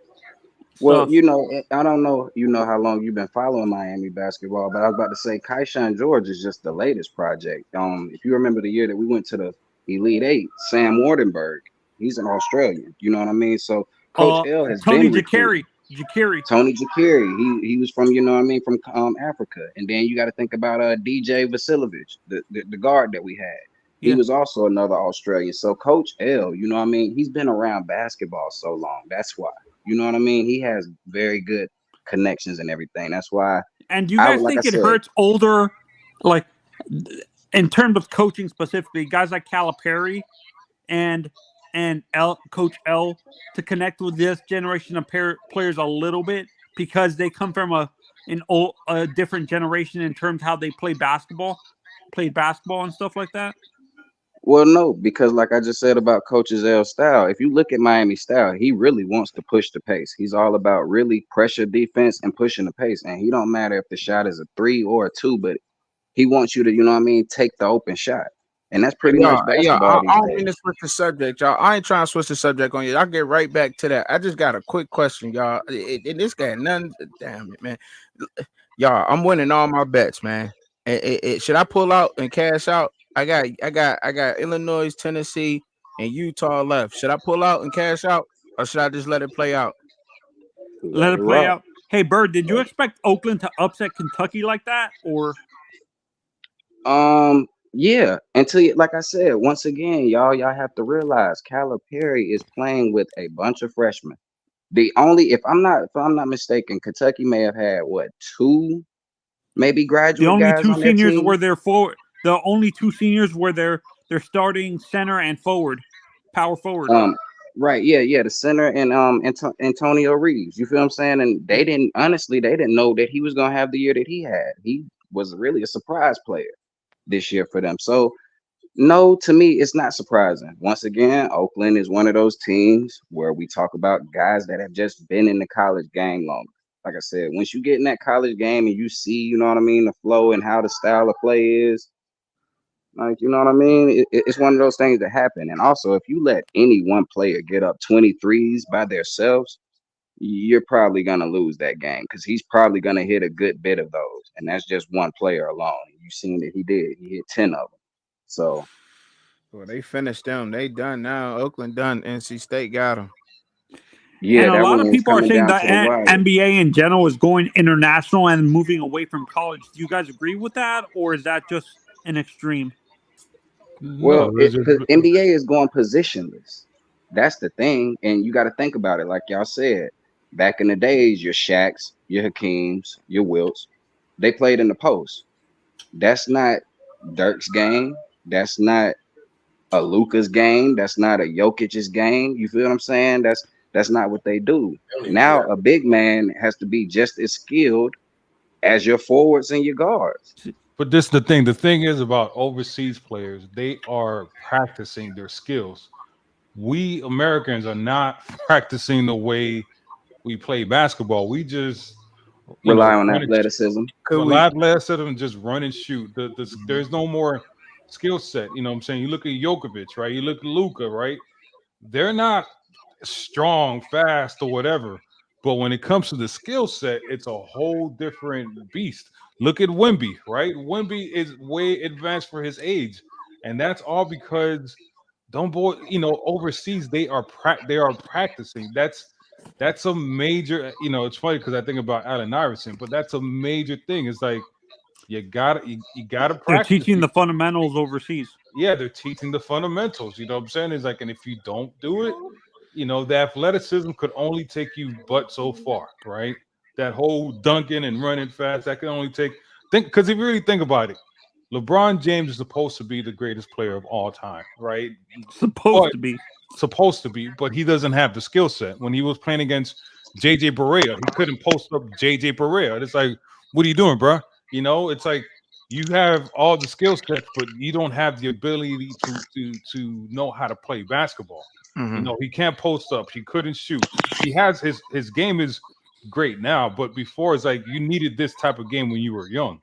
Well, you know, I don't know, how long you've been following Miami basketball, but I was about to say Keyshawn George is just the latest project. If you remember the year that we went to the Elite Eight, Sam Wardenberg, he's an Australian. You know what I mean? So Coach L has Tony been Jacari. Jakiri. Tony Jakiri. He was from, you know what I mean, from Africa. And then you got to think about DJ Vasiljevic, the guard that we had. He Yeah. was also another Australian. So Coach L, you know what I mean, he's been around basketball so long. That's why. You know what I mean? He has very good connections and everything. That's why. And do you guys think it hurts older, like in terms of coaching specifically, guys like Calipari and Coach L to connect with this generation of players a little bit because they come from a different generation in terms of how they played basketball and stuff like that? Well, no, because like I just said about Coach's L style, if you look at Miami style, he really wants to push the pace. He's all about really pressure defense and pushing the pace. And he don't matter if the shot is a 3 or a 2, but he wants you to, you know what I mean, take the open shot. And that's pretty much basketball. I don't mean to switch the subject, y'all. I ain't trying to switch the subject on you. I'll get right back to that. I just got a quick question, y'all. And this guy, damn it, man. Y'all, I'm winning all my bets, man. Should I pull out and cash out? I got Illinois, Tennessee, and Utah left. Should I pull out and cash out, or should I just let it play out? Let it play out. Hey, Bird, did you expect Oakland to upset Kentucky like that, or? Yeah. Until, like I said, once again, y'all have to realize Calipari is playing with a bunch of freshmen. If I'm not mistaken, Kentucky may have had 2 maybe graduate. The only guys 2 on seniors team. were their forward. The only 2 seniors were their starting center and power forward. Right, yeah, the center and Antonio Reeves. You feel what I'm saying? And they didn't know that he was gonna have the year that he had. He was really a surprise player this year for them. So no, to me, it's not surprising. Once again, Oakland is one of those teams where we talk about guys that have just been in the college game longer. Like I said, once you get in that college game and you see, you know what I mean, the flow and how the style of play is, like, you know what I mean? It's one of those things that happen. And also, if you let any one player get up 23s by themselves, you're probably going to lose that game because he's probably going to hit a good bit of those. And that's just one player alone. You've seen that he did. He hit 10 of them. So. Well, they finished them. They done now. Oakland done. NC State got them. Yeah, and a lot of people are saying that NBA in general is going international and moving away from college. Do you guys agree with that, or is that just an extreme? Well, NBA is going positionless. That's the thing, and you got to think about it. Like y'all said, back in the days, your Shaqs, your Hakeems, your Wilts, they played in the post. That's not Dirk's game. That's not a Luka's game. That's not a Jokic's game. You feel what I'm saying? That's not what they do. Now a big man has to be just as skilled as your forwards and your guards. But this is the thing. The thing is about overseas players, they are practicing their skills. We Americans are not practicing the way we play basketball. We just rely on athleticism. Athleticism and just run and shoot. There's no more skill set. You know what I'm saying? You look at Jokovic, right? You look at Luka, right? They're not strong, fast, or whatever. But when it comes to the skill set, it's a whole different beast. Look at Wemby, right? Wemby is way advanced for his age, and that's all because overseas they are practicing. That's a major. It's funny because I think about Allen Iverson, but that's a major thing. It's like you gotta practice. They're teaching the fundamentals overseas. Yeah, they're teaching the fundamentals. You know what I'm saying? It's like, and if you don't do it, the athleticism could only take you but so far, right? That whole dunking and running fast, that can only because if you really think about it, LeBron James is supposed to be the greatest player of all time, right? Supposed to be, but he doesn't have the skill set. When he was playing against JJ Barea, he couldn't post up JJ Barea. It's like, what are you doing, bro? It's like you have all the skill sets, but you don't have the ability to know how to play basketball. Mm-hmm. He can't post up. He couldn't shoot. He has his game is great now, but before it's like you needed this type of game when you were young.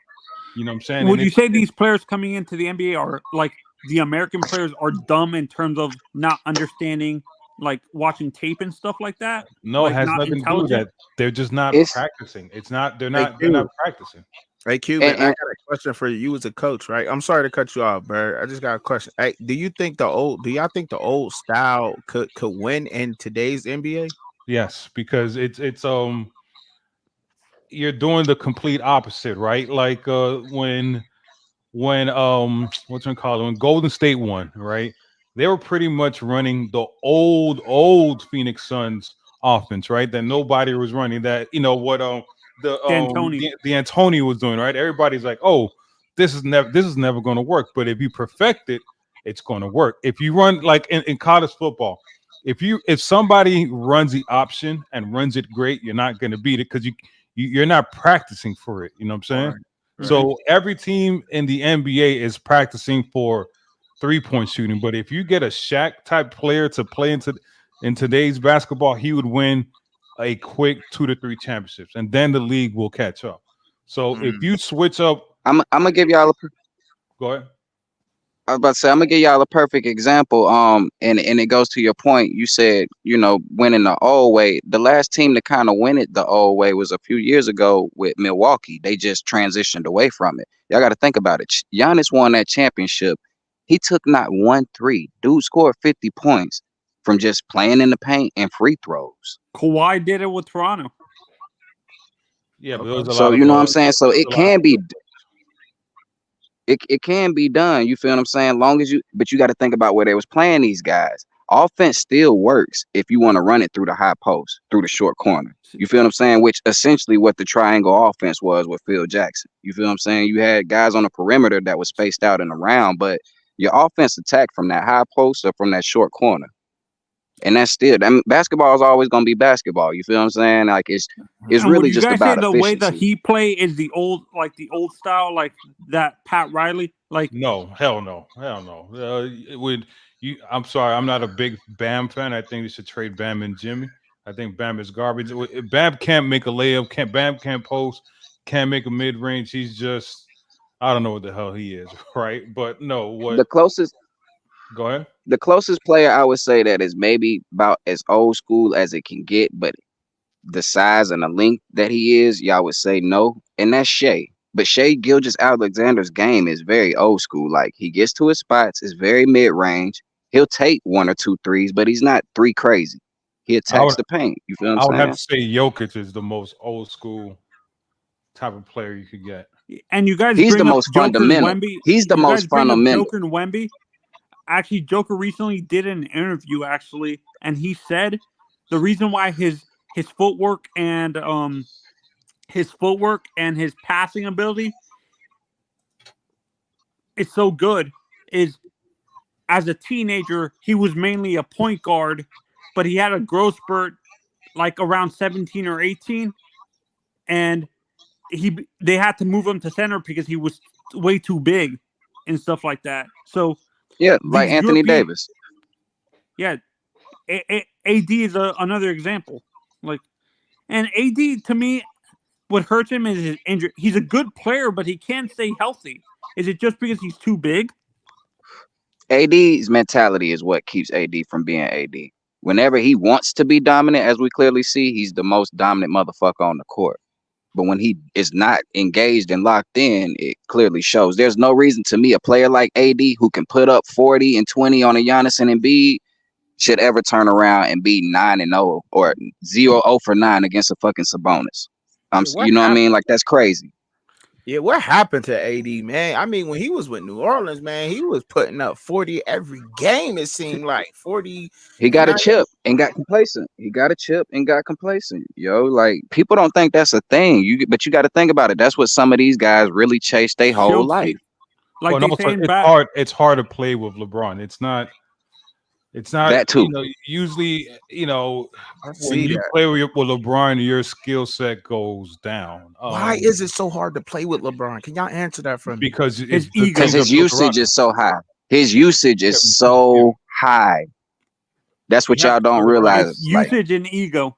You know what I'm saying? Would you say these players coming into the NBA are like the American players are dumb in terms of not understanding, like watching tape and stuff like that? No, like it has nothing to do with that. They're just not practicing. They're not practicing. Hey, Cuban, I got a question for you. You as a coach, right? I'm sorry to cut you off, Bird. I just got a question. Hey, do y'all think the old style could win in today's NBA? Yes, because it's you're doing the complete opposite, right? Like when what's it called, when Golden State won, right? They were pretty much running the old Phoenix Suns offense, right? That nobody was running. That what D'Antoni. the Antonio was doing, right? Everybody's like, oh, this is never going to work. But if you perfect it, it's going to work. If you run like in college football, if somebody runs the option and runs it great, you're not going to beat it because you're not practicing for it. You know what I'm saying? Right. So every team in the NBA is practicing for 3-point shooting. But if you get a Shaq type player to play in today's basketball, he would win a quick 2 to 3 championships, and then the league will catch up. So if you switch up, I'm gonna give y'all go ahead. I was about to say, I'm gonna give y'all a perfect example. And it goes to your point. You said, winning the old way. The last team to kind of win it the old way was a few years ago with Milwaukee. They just transitioned away from it. Y'all got to think about it. Giannis won that championship. He took not 1 3. Dude scored 50 points from just playing in the paint and free throws. Kawhi did it with Toronto. Yeah, but there was a So lot of you know what I'm saying. So it can be. It can be done. You feel what I'm saying? But you got to think about where they was playing these guys. Offense still works if you want to run it through the high post, through the short corner. You feel what I'm saying? Which essentially what the triangle offense was with Phil Jackson. You feel what I'm saying? You had guys on the perimeter that was spaced out and around, but your offense attacked from that high post or from that short corner. And that's still, basketball is always going to be basketball. You feel what I'm saying? Like it's really just about the efficiency. way that he play is the old style, like that Pat Riley. Like no, hell no. I'm sorry, I'm not a big Bam fan. I think they should trade Bam and Jimmy. I think Bam is garbage. Bam can't make a layup. Bam can't post. Can't make a mid range. He's just, I don't know what the hell he is, right? But no, what the closest. Go ahead. The closest player I would say that is maybe about as old school as it can get, but the size and the length that he is, y'all would say no. And that's Shai. But Shai Gilgeous-Alexander's game is very old school. Like he gets to his spots, it's very mid-range. He'll take 1 or 2 threes, but he's not 3 crazy. He attacks the paint. You feel what I'm saying? I would have to say Jokic is the most old school type of player you could get. And you guys, he's the most fundamental. He's the most fundamental. Joker and Wemby. Actually, Joker recently did an interview, and he said the reason why his footwork and his passing ability is so good is as a teenager he was mainly a point guard, but he had a growth spurt like around 17 or 18, and they had to move him to center because he was way too big and stuff like that. So. Yeah, like Anthony Davis. Yeah, AD is another example. And AD to me, what hurts him is his injury. He's a good player, but he can't stay healthy. Is it just because he's too big? AD's mentality is what keeps AD from being AD. Whenever he wants to be dominant, as we clearly see, he's the most dominant motherfucker on the court. But when he is not engaged and locked in, it clearly shows. There's no reason to me a player like AD who can put up 40 and 20 on a Giannis and Embiid should ever turn around and be 9-0 or 0 for 9 against a fucking Sabonis. You know what I mean? Like that's crazy. Yeah, what happened to AD, man? I mean, when he was with New Orleans, man, he was putting up 40 every game. It seemed like 40. He got a chip and got complacent. Yo, like people don't think that's a thing. But you got to think about it. That's what some of these guys really chase their whole life. Like it's hard to play with LeBron. It's not that too. Usually, when you play with LeBron, your skill set goes down. Why is it so hard to play with LeBron? Can y'all answer that for me? Because his usage is so high. His usage is so high. That's what y'all don't realize. Usage and ego.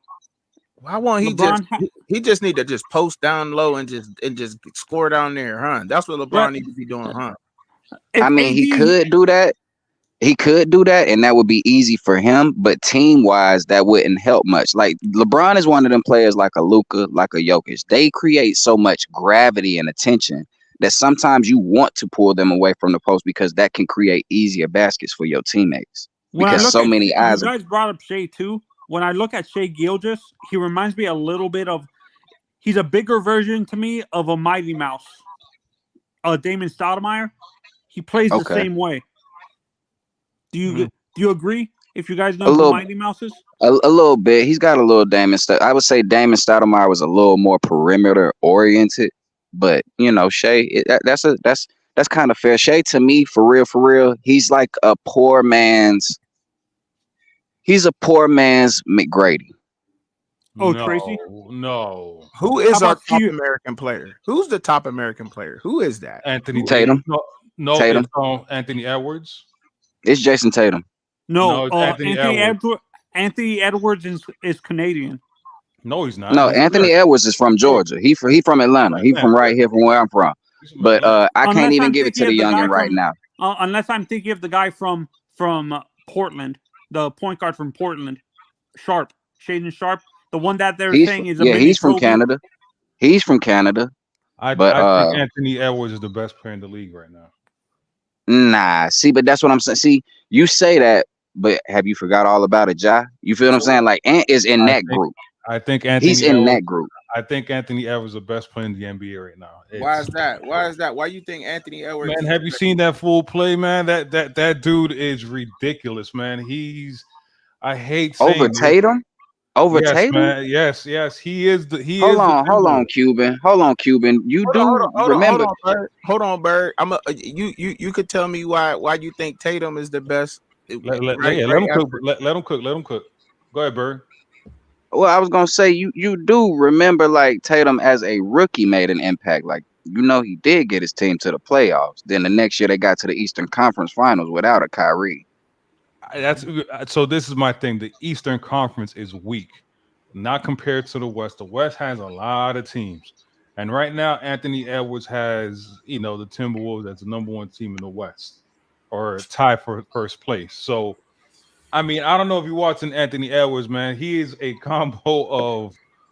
Why won't he just need to just post down low and just score down there, huh? That's what LeBron needs to be doing, huh? I mean, he could do that. He could do that, and that would be easy for him. But team-wise, that wouldn't help much. Like LeBron is one of them players, like a Luka, like a Jokic. They create so much gravity and attention that sometimes you want to pull them away from the post because that can create easier baskets for your teammates. Because so many eyes. You guys brought up Shai too. when I look at Shea Gilgeous, he reminds me a little bit of. He's a bigger version to me of a Mighty Mouse. Damon Stoudemire. He plays the same way. Do you agree? If you guys know who Mighty Mouse is, a little bit. He's got a little Damon. I would say Damon Stoudemire was a little more perimeter oriented, but you know, Shea, that's kind of fair. Shea, to me, for real, he's like a poor man's. He's a poor man's McGrady. Oh, no, Tracy? No. Who is How our about top you? American player? Who's the top American player? Who is that? Anthony Tatum. No, Tatum. it's Anthony Edwards. It's Jason Tatum. No, it's Anthony Edwards. Anthony Edwards is Canadian. No, he's not. No, He's Anthony American. Edwards is from Georgia. He from Atlanta. He from right here, from where I'm from. He's from But Atlanta. I can't Unless even I'm give it to the thinking of the youngin guy right from- now. Unless I'm thinking of the guy from Portland, the point guard from Portland, Sharp, Shaden Sharp, the one that they're saying is a mini he's from Kobe. Canada. He's from Canada. I But, think Anthony Edwards is the best player in the league right now. Nah, see, but that's what I'm saying. See, you say that, but have you forgot all about it, Ja? You feel what I'm saying? Like Ant is in that group. I think Anthony He's in Edwards, that group. I think Anthony Edwards is the best player in the NBA right now. Why is that? Why you think Anthony Edwards? Man, have you seen that full play, man? That dude is ridiculous, man. I hate saying Over this. Tatum? Over Yes, Tatum? man. Yes. He is the Hold on, Cuban. You Hold on, Bird. You could tell me why you think Tatum is the best. Let him cook. Go ahead, Bird. Well, I was gonna say you do remember like Tatum as a rookie made an impact. Like, you know, he did get his team to the playoffs. Then the next year they got to the Eastern Conference Finals without a Kyrie. So this is my thing. The Eastern Conference is weak, not compared to the West. The West has a lot of teams, and right now Anthony Edwards has, the Timberwolves as the number one team in the West, or tied for first place. So, I mean, I don't know if you're watching Anthony Edwards, man. He is a combo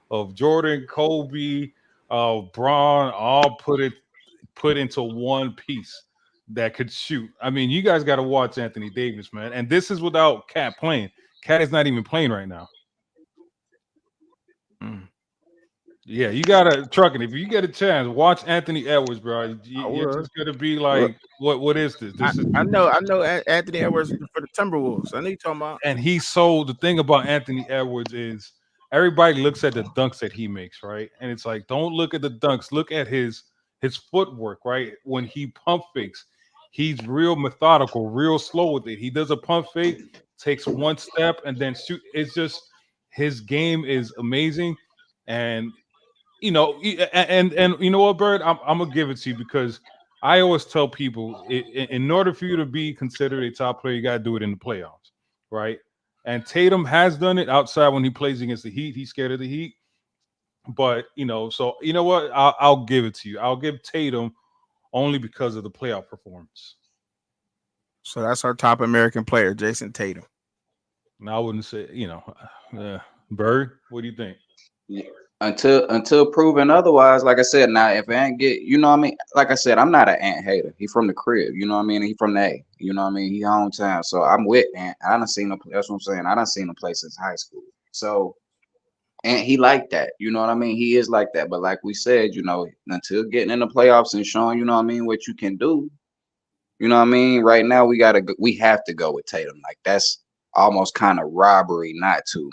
of Jordan, Kobe, Braun, all put into one piece that could shoot. I mean, you guys got to watch Anthony Davis, man. And this is without Cat playing. Cat is not even playing right now. Yeah, you gotta truck it. If you get a chance, watch Anthony Edwards, bro. You're just gonna be like, what is this? I know Anthony Edwards for the Timberwolves. I know you're talking about. And the thing about Anthony Edwards is everybody looks at the dunks that he makes, right? And it's like, don't look at the dunks, look at his footwork, right? When he pump fakes, he's real methodical, real slow with it. He does a pump fake, takes one step, and then shoot. It's just his game is amazing. And you know what, Bird? I'm gonna give it to you because I always tell people in order for you to be considered a top player, you gotta do it in the playoffs, right? And Tatum has done it outside when he plays against the Heat. He's scared of the Heat. But so you know what? I'll give it to you. I'll give Tatum only because of the playoff performance. So that's our top American player, Jason Tatum. Now I wouldn't say, Bird, what do you think? Yeah. Until proven otherwise, like I said, now if Ant get, you know what I mean? Like I said, I'm not an Ant hater. He from the crib, you know what I mean? He from the A, you know what I mean? He hometown. So I'm with Ant. I done seen him, that's what I'm saying. I done seen him play since high school. So and he like that, you know what I mean? He is like that. But like we said, until getting in the playoffs and showing, you know what I mean, what you can do, you know what I mean? Right now we have to go with Tatum. Like that's almost kind of robbery not to.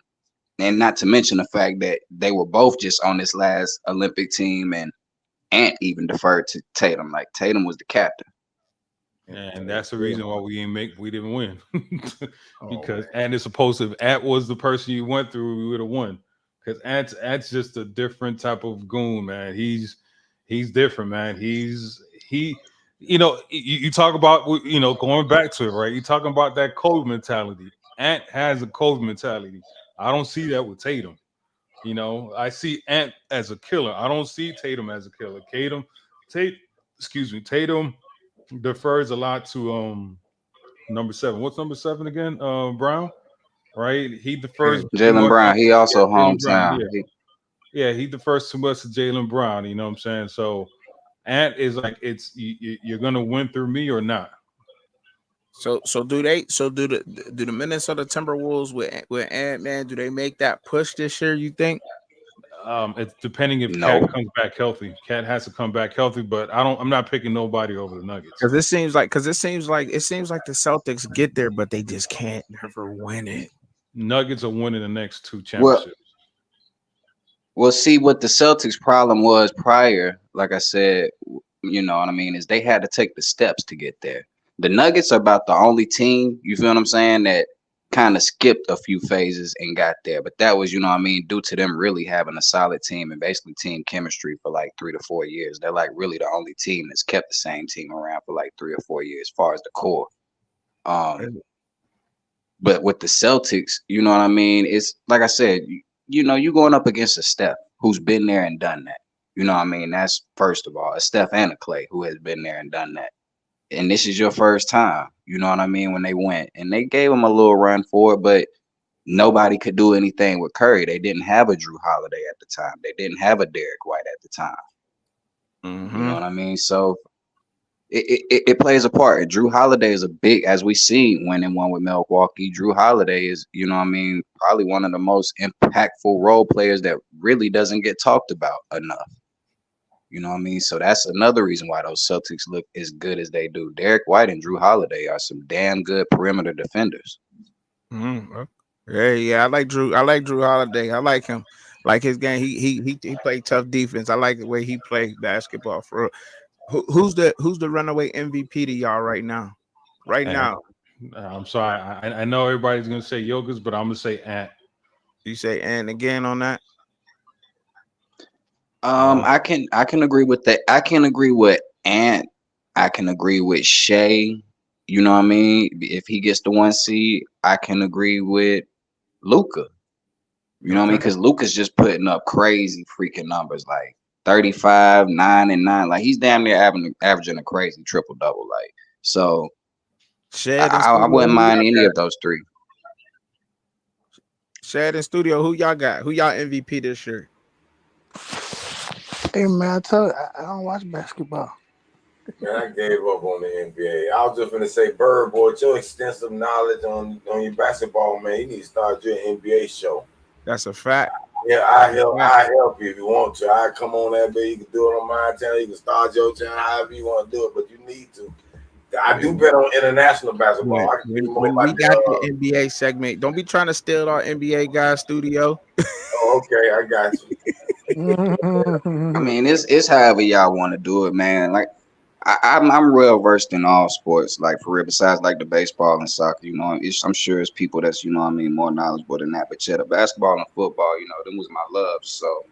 And not to mention the fact that they were both just on this last Olympic team, and Ant even deferred to Tatum. Like Tatum was the captain. And that's the reason why we didn't win. Because Ant is supposed to, if Ant was the person you went through, we would have won. Because Ant's just a different type of goon, man. He's different, man. You talk about, going back to it, right? You're talking about that Kobe mentality. Ant has a Kobe mentality. I don't see that with Tatum. I see Ant as a killer. I don't see Tatum as a killer. Tatum defers a lot to number 7. What's number 7 again? Brown, right? He defers Jaylen Brown. He also hometown. He defers too much to Jaylen Brown. You know what I'm saying? So Ant is like, you're gonna win through me or not. So do they? So do the Minnesota Timberwolves with Ant-Man? Do they make that push this year? You think? It's depending if Cat No. comes back healthy. Cat has to come back healthy, but I'm not picking nobody over the Nuggets. Because it seems like the Celtics get there, but they just can't never win it. Nuggets are winning the next 2 Well, championships. Well, see what the Celtics' problem was prior, like I said, you know what I mean, is they had to take the steps to get there. The Nuggets are about the only team, you feel what I'm saying, that kind of skipped a few phases and got there. But that was, you know what I mean, due to them really having a solid team and basically team chemistry for like 3 to 4 years. They're like really the only team that's kept the same team around for like 3 or 4 years as far as the core. But with the Celtics, you know what I mean, it's like I said, you know, you're going up against a Steph who's been there and done that. You know what I mean? That's first of all, a Steph and a Clay who has been there and done that. And this is your first time, you know what I mean, when they went. And they gave them a little run for it, but nobody could do anything with Curry. They didn't have a Drew Holiday at the time. They didn't have a Derek White at the time. Mm-hmm. You know what I mean? So it plays a part. Drew Holiday is a big, as we seen when and one with Milwaukee. Drew Holiday is, you know what I mean, probably one of the most impactful role players that really doesn't get talked about enough. You know what I mean? So that's another reason why those Celtics look as good as they do. Derek White and Drew Holiday are some damn good perimeter defenders. Mm-hmm. Yeah, I like Drew Holiday. I like him. Like his game. He played tough defense. I like the way he played basketball for real. Who's the runaway MVP to y'all right now? Right now, I'm sorry. I know everybody's gonna say Jokic, but I'm gonna say Ant. you say and again on that. I can agree with that. I can agree with Ant. I can agree with Shea. You know what I mean? If he gets the 1 seed, I can agree with Luka. You know what I mean? Because Luka's just putting up crazy freaking numbers, like 35, 9, and 9. Like he's damn near averaging a crazy triple double. Like so, I wouldn't mind any of those 3. Shad in studio, who y'all got? Who y'all MVP this year? Hey man, I told you, I don't watch basketball. Man, I gave up on the NBA. I was just gonna say, Bird boy, with your extensive knowledge on your basketball, man, you need to start your NBA show. That's a fact. Yeah, I help you if you want to. I come on that bit. You can do it on my channel. You can start your channel however you want to do it, but you need to. I do bet on international basketball. When we got the NBA segment, don't be trying to steal our NBA guys' studio. Oh, okay, I got you. I mean, it's however y'all want to do it, man. Like I'm real versed in all sports, like for real. Besides like the baseball and soccer, you know, I'm sure it's people that's, you know what I mean, more knowledgeable than that. But yeah, the basketball and football, you know, them was my love. So,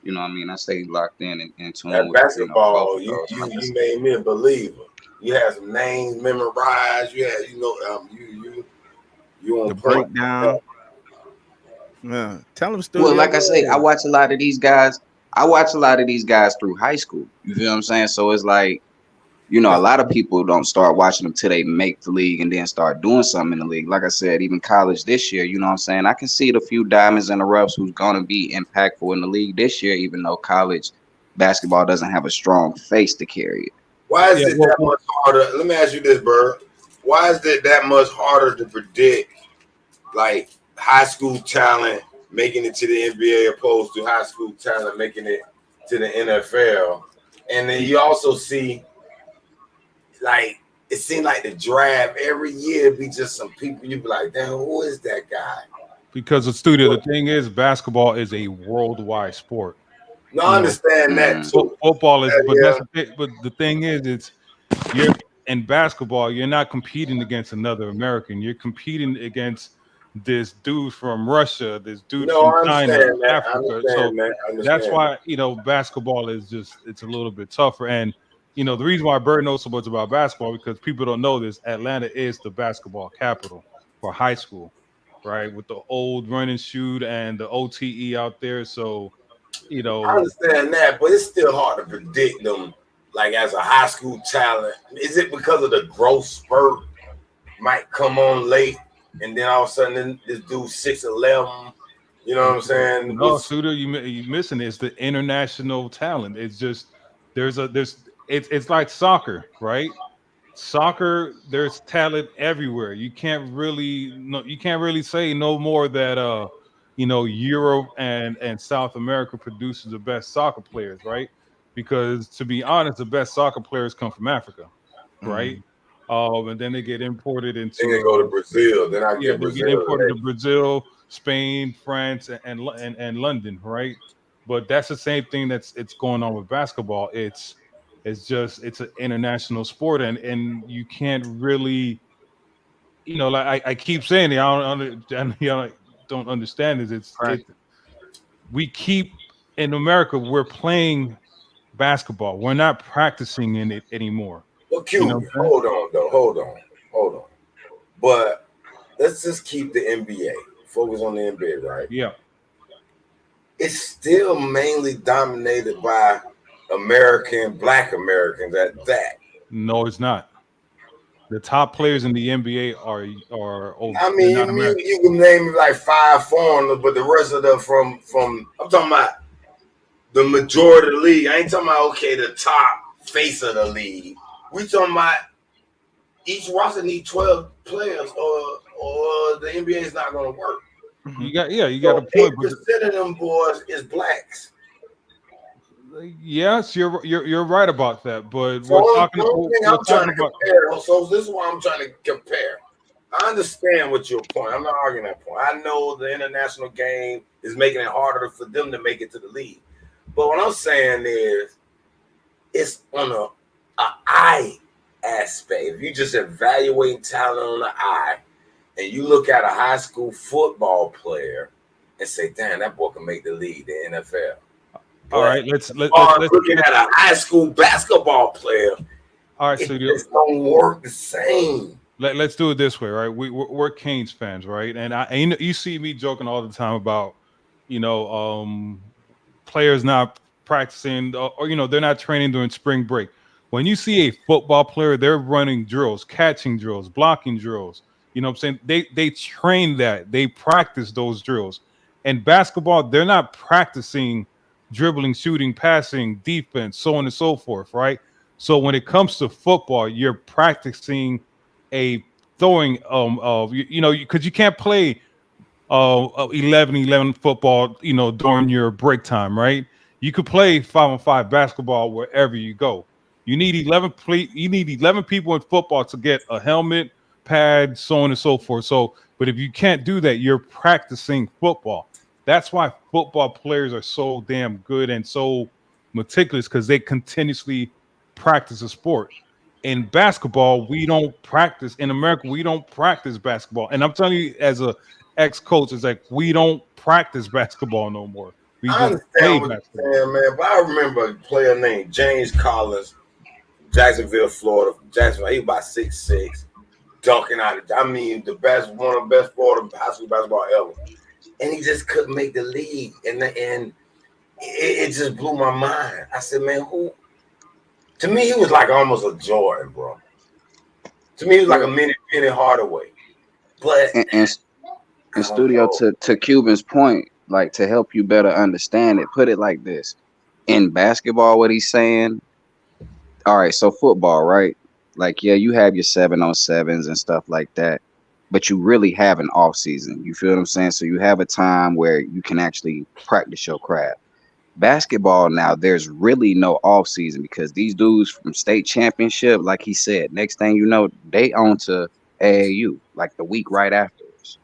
you know what I mean, I stay locked in and tune that with basketball. You know, you made me a believer. You had some names memorized. You had, you on the breakdown. Yeah, tell them studio. Well, like I say, I watch a lot of these guys. Through high school. You feel what I'm saying? So it's like, you know, a lot of people don't start watching them till they make the league and then start doing something in the league. Like I said, even college this year, you know what I'm saying? I can see the few diamonds in the roughs who's going to be impactful in the league this year, even though college basketball doesn't have a strong face to carry it. Why is it that much harder? Let me ask you this, Bird. Why is it that much harder to predict, like, high school talent making it to the NBA opposed to high school talent making it to the NFL? And then you also see, like, it seems like the draft every year be just some people you be like, damn, who is that guy? Because the studio, the thing is, basketball is a worldwide sport. No, I understand that too. Football is, but the thing is, you're in basketball, you're not competing against another American. You're competing against this dude from Russia, this dude from China, Africa. So that's why, you know, basketball is just, it's a little bit tougher. And you know, the reason why Bird knows so much about basketball, because people don't know this, Atlanta is the basketball capital for high school, right? With the old run and shoot and the OTE out there. So, you know, I understand that, but it's still hard to predict them, like, as a high school talent. Is it because of the growth spurt might come on late, and then all of a sudden this dude 6'11", you know what I'm saying? No, Suda, you missing it. It's the international talent. It's just it's like soccer, right? soccer, there's talent everywhere. You can't really say no more that Europe and South America produces the best soccer players, right? Because to be honest, the best soccer players come from Africa, right? And then they get imported into. Then they go to Brazil. Then I get they Brazil. get imported to Brazil, Spain, France, and London, right? But that's the same thing it's going on with basketball. It's an international sport, and you can't really, like I keep saying it. I don't understand this. We keep in America. We're playing basketball. We're not practicing in it anymore. Well, Cuban, hold on. But let's just keep the NBA. Focus on the NBA, right? Yeah. It's still mainly dominated by Black Americans at that. No, it's not. The top players in the NBA are. I mean, you can name like 5 foreigners, but the rest of them from I'm talking about the majority of the league. I ain't talking about the top face of the league. We talking about each roster need 12 players, or the NBA is not going to work. You got a point. 8% of them boys is blacks. Yes, you're right about that. But So we're talking about. So this is why I'm trying to compare. I understand what your point. I'm not arguing that point. I know the international game is making it harder for them to make it to the league. But what I'm saying is, it's on a eye aspect. If you just evaluate talent on the eye, and you look at a high school football player and say, "Damn, that boy can make the league, the NFL." All right, let's looking at a high school basketball player. All right, it so just don't work the same. Let's do it this way, right? We're Canes fans, right? And you see me joking all the time about players not practicing or they're not training during spring break. When you see a football player, they're running drills, catching drills, blocking drills. You know what I'm saying? They train that. They practice those drills. And basketball, they're not practicing dribbling, shooting, passing, defense, so on and so forth, right? So when it comes to football, you're practicing a throwing because you can't play 11 football, during your break time, right? You could play 5-on-5 basketball wherever you go. You need 11 people in football to get a helmet, pad, so on and so forth. So, but if you can't do that, you're practicing football. That's why football players are so damn good and so meticulous, because they continuously practice a sport. In basketball, we don't practice. In America, we don't practice basketball. And I'm telling you, as a ex-coach, it's like we don't practice basketball no more. We I just play understand what basketball. you're saying, man. But I remember a player named James Collins, Jacksonville, Florida. Jacksonville, he was about 6'6", dunking out. One of the best Florida high school basketball ever. And he just couldn't make the league. And it just blew my mind. I said, man, who? To me, he was like almost a Jordan, bro. To me, he was like a mini Penny Hardaway. But in studio, to Cuban's point, like to help you better understand it, put it like this. In basketball, what he's saying, all right, so football, right? Like, yeah, you have your 7-on-7s and stuff like that, but you really have an off season. You feel what I'm saying? So you have a time where you can actually practice your craft. Basketball now, there's really no off season, because these dudes from state championship, like he said, next thing you know, they on to AAU like the week right afterwards.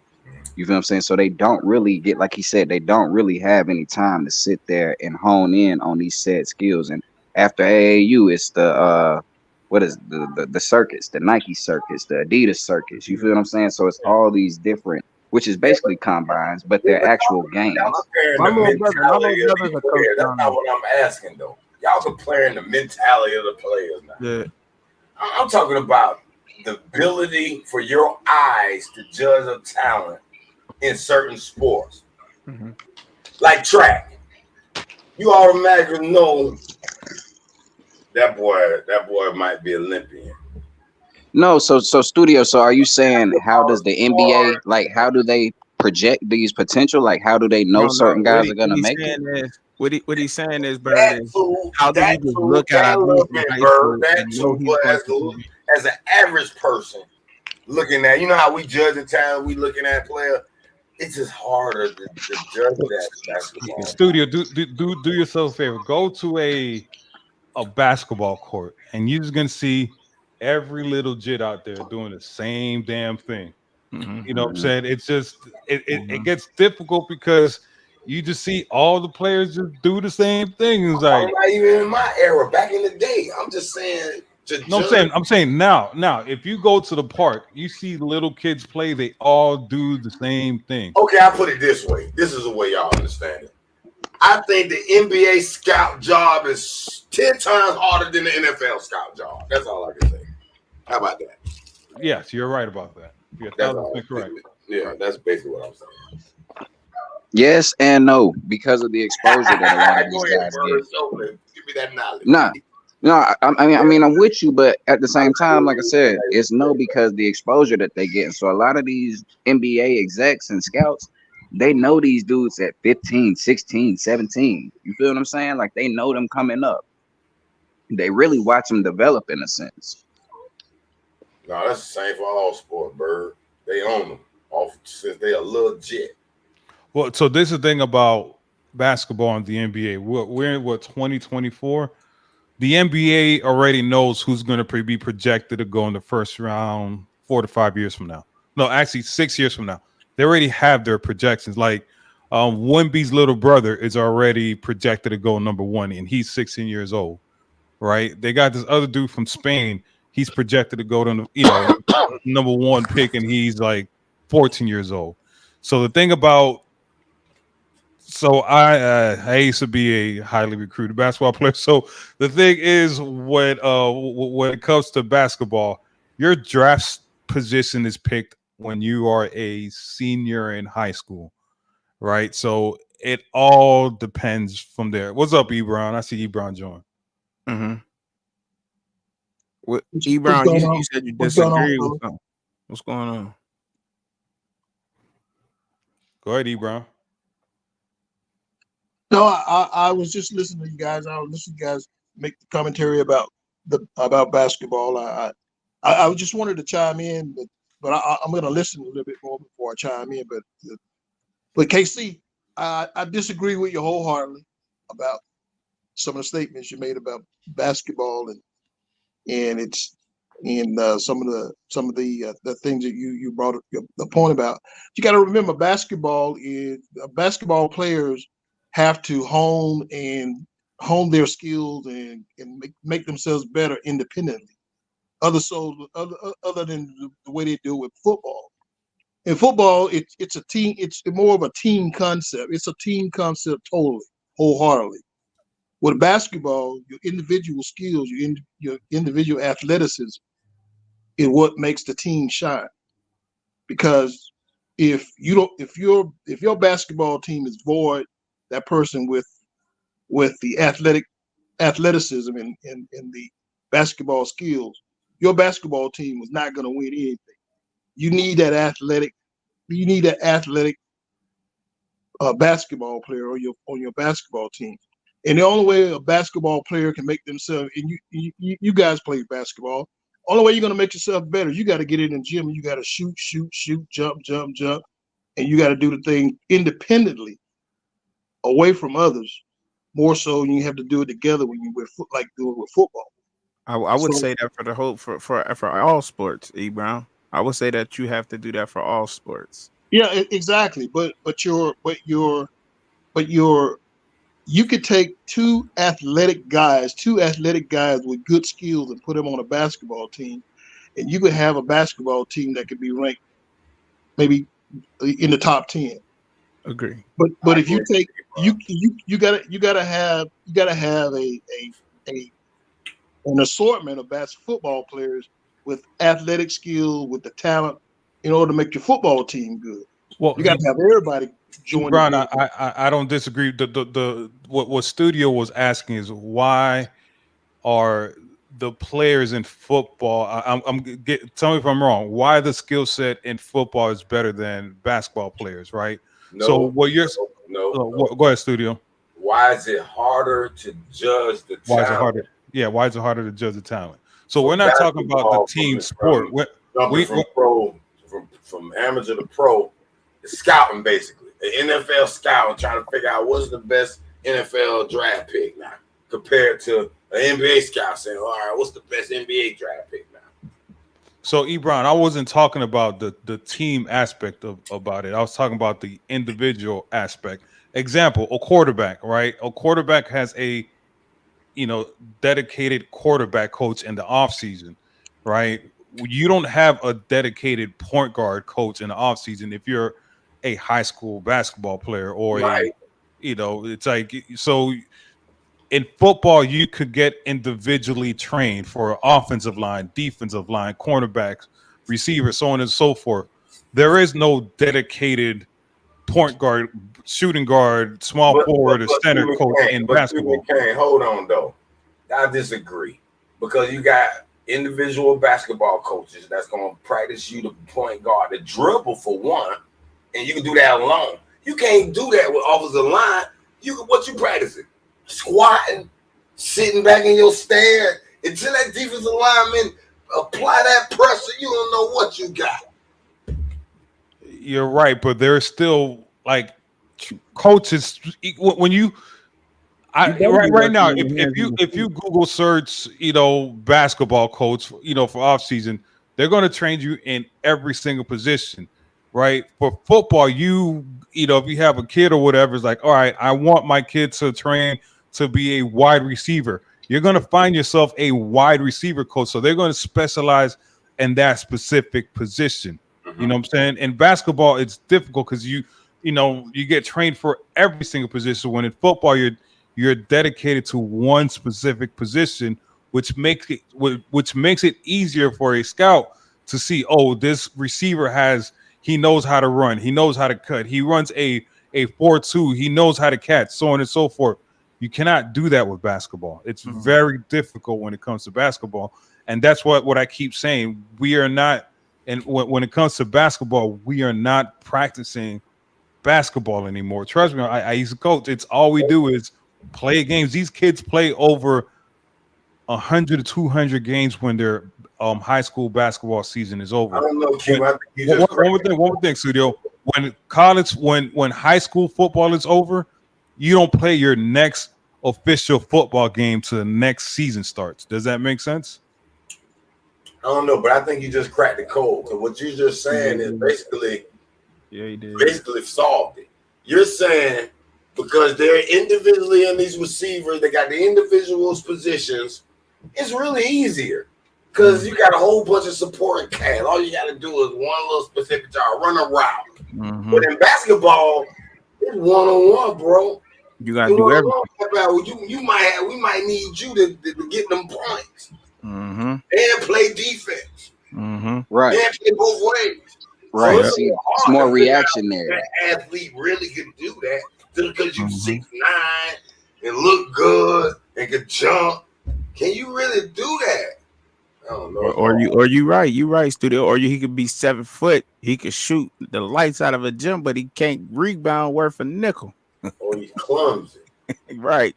You feel what I'm saying? So they don't really get, like he said, they don't really have any time to sit there and hone in on these said skills. And after AAU, it's the what is the circuits, the Nike circuits, the Adidas circuits. You feel what I'm saying? So it's all these different, which is basically combines, but they're actual games. My little brother's a coach. That's not what I'm asking, though. Y'all comparing the mentality of the players now. Yeah. I'm talking about the ability for your eyes to judge a talent in certain sports. Mm-hmm. Like track. You automatically know that boy might be Olympian. No, so studio. So are you saying, how does the NBA, like, how do they project these potential? Like, how do they know certain guys are gonna make it? What he's saying is, Bird, is how do you just look at our as an average person looking at, you know how we judge the talent, we looking at player. It's just harder to judge that basketball. Studio, do yourself a favor. Go to a basketball court, and you're just gonna see every little jit out there doing the same damn thing. You know what I'm saying? It's just it gets difficult because you just see all the players just do the same thing. It's like, I'm not even in my era. Back in the day, I'm just saying. I'm saying now, if you go to the park, you see little kids play, they all do the same thing. Okay, I'll put it this way. This is the way y'all understand it. I think the NBA scout job is 10 times harder than the NFL scout job. That's all I can say. How about that? Yes, you're right about that. You're 1,000% correct. Yeah, that's basically what I'm saying. Yes and no, because of the exposure that a lot of these guys get. Give me that knowledge. No, I mean, I'm with you, but at the same time, like I said, it's no because the exposure that they get. So a lot of these NBA execs and scouts, they know these dudes at 15, 16, 17. You feel what I'm saying? Like they know them coming up. They really watch them develop in a sense. No, that's the same for all sports, Bird. They own them off since they are legit. Well, so this is the thing about basketball and the NBA. We're in 2024. The NBA already knows who's going to be projected to go in the first round 4 to 5 years from now. No, actually 6 years from now. They already have their projections. Like Wemby's little brother is already projected to go number 1, and he's 16 years old, right? They got this other dude from Spain. He's projected to go to number 1 pick, and he's like 14 years old. So the thing about I used to be a highly recruited basketball player. So the thing is, when it comes to basketball, your draft position is picked when you are a senior in high school, right? So it all depends from there. What's up, Ebron? I see Ebron join. What, Ebron, you said you disagree with something. What's going on? Go ahead, Ebron. No, I was just listening to you guys. I was listening to you guys make the commentary about basketball. I just wanted to chime in, but I'm going to listen a little bit more before I chime in. But KC, I disagree with you wholeheartedly about some of the statements you made about basketball and some of the things that you brought up the point about. You got to remember, basketball players have to hone their skills and make themselves better independently. Other than the way they do with football. In football, it's a team. It's more of a team concept. It's a team concept totally, wholeheartedly. With basketball, your individual skills, your individual athleticism is what makes the team shine. Because if your basketball team is void, that person with the athleticism and the basketball skills, your basketball team is not going to win anything. You need that athletic basketball player on your basketball team. And the only way a basketball player can make themselves, and you guys play basketball, only way you're going to make yourself better, you got to get in the gym and you got to shoot, jump, and you got to do the thing independently, away from others. More so, you have to do it together when you like doing with football. I would say that for the whole for all sports, E. Brown. I would say that you have to do that for all sports. Yeah, exactly. But you could take two athletic guys with good skills and put them on a basketball team, and you could have a basketball team that could be ranked maybe in the top 10. Agree. But if you take you gotta have an assortment of basketball players with athletic skill, with the talent, in order to make your football team good. Well, you got to have everybody join. Brian, I don't disagree. What Studio was asking is, why are the players in football? Tell me if I'm wrong. Why the skill set in football is better than basketball players, right? Go ahead, Studio. Why is it harder to judge the talent? Why is it harder to judge the talent? So we're not talking about the team sport. From amateur to pro, it's scouting basically. The NFL scouting, trying to figure out what's the best NFL draft pick now compared to an NBA scout saying, all right, what's the best NBA draft pick now? So Ebron, I wasn't talking about the team aspect about it. I was talking about the individual aspect. Example, a quarterback, right? A quarterback has a dedicated quarterback coach in the offseason, right? You don't have a dedicated point guard coach in the offseason if you're a high school basketball player or right. It's like, so in football you could get individually trained for offensive line, defensive line, cornerbacks, receivers, so on and so forth. There is no dedicated point guard, shooting guard, small forward, or center coach in basketball. Hold on though, I disagree because you got individual basketball coaches that's going to practice you the point guard, the dribble for one, and you can do that alone. You can't do that with offensive line. What you practicing? Squatting, sitting back in your stand until that defensive lineman apply that pressure. You don't know what you got. You're right, but there's still like coaches when you. Right now, if you Google search, basketball coach, for off season, they're going to train you in every single position, right? For football, if you have a kid or whatever, it's like, all right, I want my kid to train to be a wide receiver. You're going to find yourself a wide receiver coach, so they're going to specialize in that specific position. Mm-hmm. You know what I'm saying? In basketball, it's difficult because you get trained for every single position. When in football, you're dedicated to one specific position, which makes it easier for a scout to see, oh, this receiver he knows how to run, he knows how to cut, he runs a 4-2, he knows how to catch, so on and so forth. You cannot do that with basketball. It's very difficult when it comes to basketball, and that's what I keep saying. We are not, and when it comes to basketball, we are not practicing basketball anymore. Trust me, I used to coach. It's all we do is play games. These kids play over 100 to 200 games when their high school basketball season is over. I don't know, Kim. One more thing, Studio. When high school football is over, you don't play your next official football game till the next season starts. Does that make sense? I don't know, but I think you just cracked the code. Because what you're just saying is basically solved it. You're saying because they're individually in these receivers, they got the individuals positions, it's really easier because you got a whole bunch of supporting cast. All you got to do is one little specific job, run a route. Mm-hmm. But in basketball, it's one-on-one, bro. You got to do everything. We might need you to get them points and play defense. Right. And play both ways. Right. So it's more reaction there. That athlete really can do that. Because you 6'9" and look good and can jump, can you really do that? I don't know. Or you right, Studio. Or he could be 7 foot. He could shoot the lights out of a gym, but he can't rebound worth a nickel. Or he's clumsy. Right.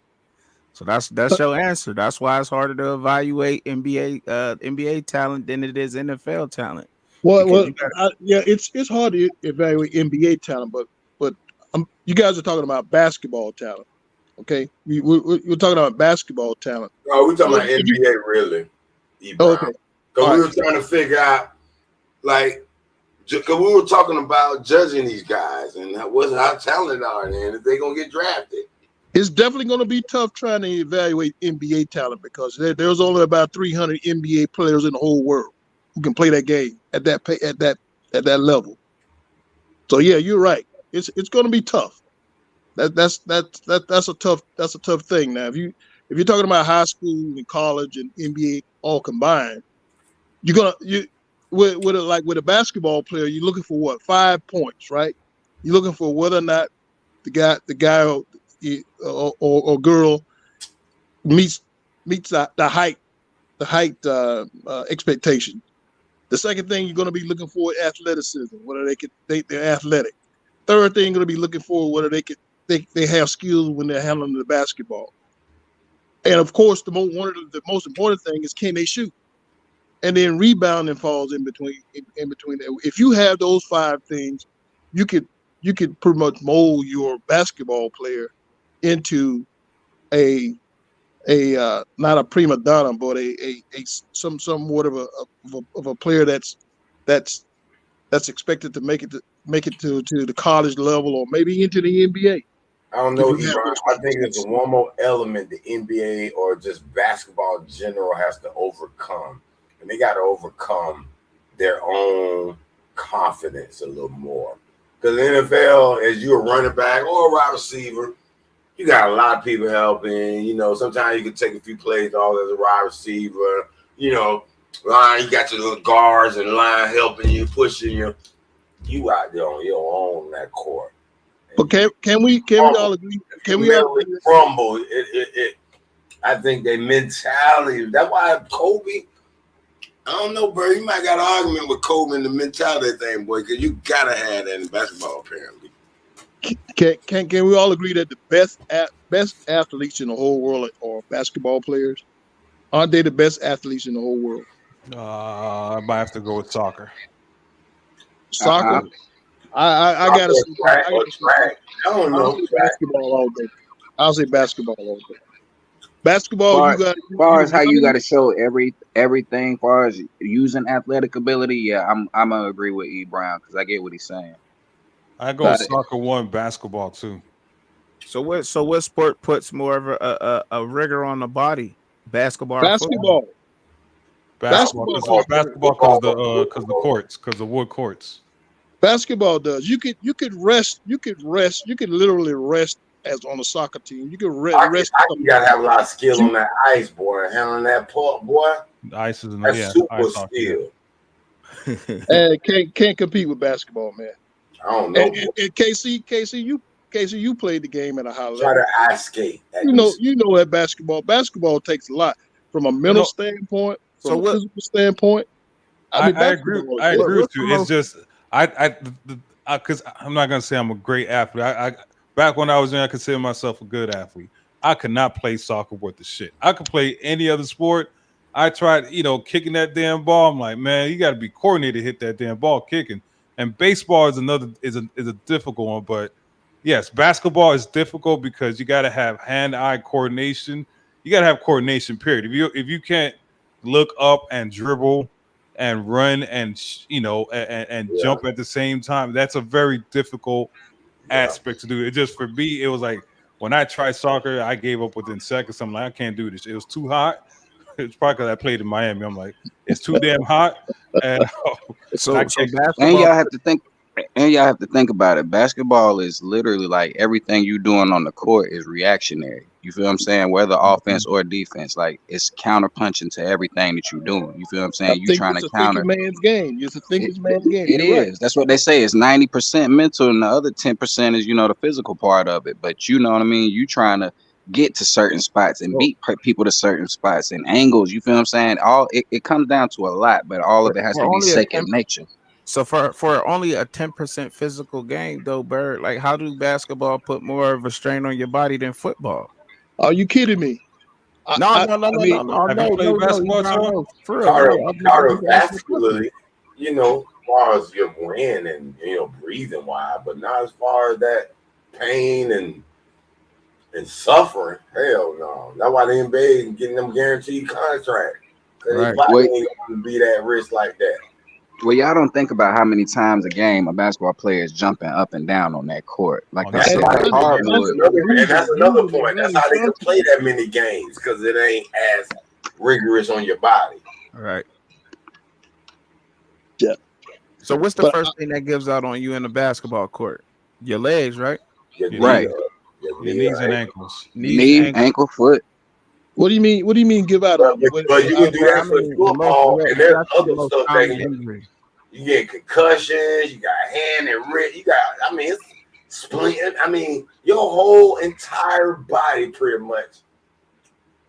So that's your answer. That's why it's harder to evaluate NBA talent than it is NFL talent. It's hard to evaluate NBA talent, but you guys are talking about basketball talent, okay? We're talking about basketball talent. No, we're talking about NBA, really. Okay. Because we were trying to figure out, because we were talking about judging these guys and how talented are they and if they're going to get drafted. It's definitely going to be tough trying to evaluate NBA talent because there's only about 300 NBA players in the whole world who can play that game at that level. So yeah, you're right. It's going to be tough. That's a tough thing. Now, if you're talking about high school and college and NBA all combined, with a basketball player, you're looking for what, 5 points, right? You're looking for whether or not the guy or girl meets the height expectation. The second thing you're going to be looking for is athleticism, whether they're athletic. Third thing you're going to be looking for whether they have skills when they're handling the basketball. And of course, one of the most important thing is, can they shoot? and then rebounding falls in between. In between that, if you have those 5 things, you could pretty much mold your basketball player into a not a prima donna, but a somewhat of a player that's expected to make it to the college level or maybe into the NBA. I don't If know, you have Ebron. those I five think there's things. one more element the NBA or just basketball in general has to overcome. And they got to overcome their own confidence a little more. Because in the NFL, as you're a running back or a wide receiver, you got a lot of people helping. You know, sometimes you can take a few plays off as a wide receiver. You know, line, you got your little guards and line helping you, pushing you. You out there on your own on that court. But can we all agree? Can we all agree? Crumble? I think they mentality. That's why Kobe. I don't know, bro. You might got an argument with Kobe and the mentality thing, boy, because you gotta have that in basketball, apparently. Can we all agree that the best athletes in the whole world are basketball players? Aren't they the best athletes in the whole world? I might have to go with soccer. Soccer. I gotta say track. I don't know. I'll say basketball all day. I'll say basketball all day. Basketball, As far as how you got to show everything, far as using athletic ability, yeah, I'm gonna agree with E. Brown because I get what he's saying. I go soccer 1, basketball 2. So what sport puts more of a rigor on the body? Basketball. Basketball. Basketball because the courts, because the wood courts. Basketball does. You could rest. You could literally rest as on a soccer team. You could rest. You gotta have a lot of skill on that ice, boy. Handling that puck, boy. The ice is super skill. And can't compete with basketball, man. I don't know. And KC, you played the game at a high level. Try to ice skate. You know that basketball takes a lot from a mental standpoint, from a physical standpoint. I agree with you. It's just because I'm not gonna say I'm a great athlete. I back when I was young, I consider myself a good athlete. I could not play soccer worth the shit. I could play any other sport. I tried, kicking that damn ball. I'm like, man, you got to be coordinated to hit that damn ball kicking. And baseball is a difficult one, but yes, basketball is difficult because you got to have hand-eye coordination. You got to have coordination. Period. If you can't look up and dribble and run and jump at the same time, that's a very difficult aspect to do. It just, for me, it was like when I tried soccer, I gave up within seconds. I'm like, I can't do this. It was too hot. It's probably because I played in Miami. I'm like, it's too damn hot. And y'all have to think about it. Basketball is literally like everything you're doing on the court is reactionary. You feel what I'm saying? Whether offense or defense, like it's counterpunching to everything that you're doing. You feel what I'm saying? You're trying to counter. Man's game. It's a thinking man's game. It is. Right. That's what they say. It's 90% mental, and the other 10% is the physical part of it. But you know what I mean? You trying to get to certain spots and beat people to certain spots and angles. You feel what I'm saying? It comes down to a lot, but all of it has to be second nature. So for only a 10% physical game, though, Bird, like how do basketball put more of a strain on your body than football? Are you kidding me? No. Have you played basketball, cardiovascularly, as far as your brain and breathing wise, but not as far as that pain and suffering. Hell no. That's why the NBA getting them guaranteed contract. Right. They ain't gonna be that rich like that. Well, y'all don't think about how many times a game a basketball player is jumping up and down on that court. Like that's another point. That's how they can play that many games, because it ain't as rigorous on your body. Right. Yeah. So what's the first thing that gives out on you in the basketball court? Your legs, right? Right. Your knees and ankles. Knee, ankle, foot. What do you mean? What do you mean? Give out on you? But you can do that for football, and there's other stuff that you get concussions. You got hand and wrist. You got. It's splinting. Your whole entire body pretty much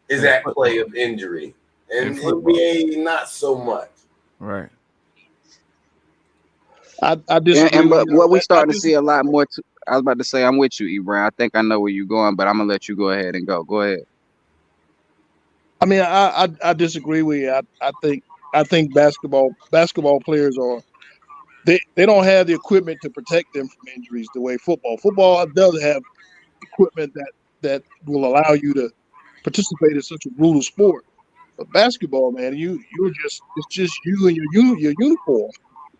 is at play of injury, and NBA not so much. Right. I disagree. But what we starting to see a lot more. I was about to say, I'm with you, Ebron. I think I know where you're going, but I'm gonna let you go ahead and go. Go ahead. I disagree with you. I think I think basketball players are they don't have the equipment to protect them from injuries the way football does have equipment that will allow you to participate in such a brutal sport. But basketball, man, it's just you and your uniform.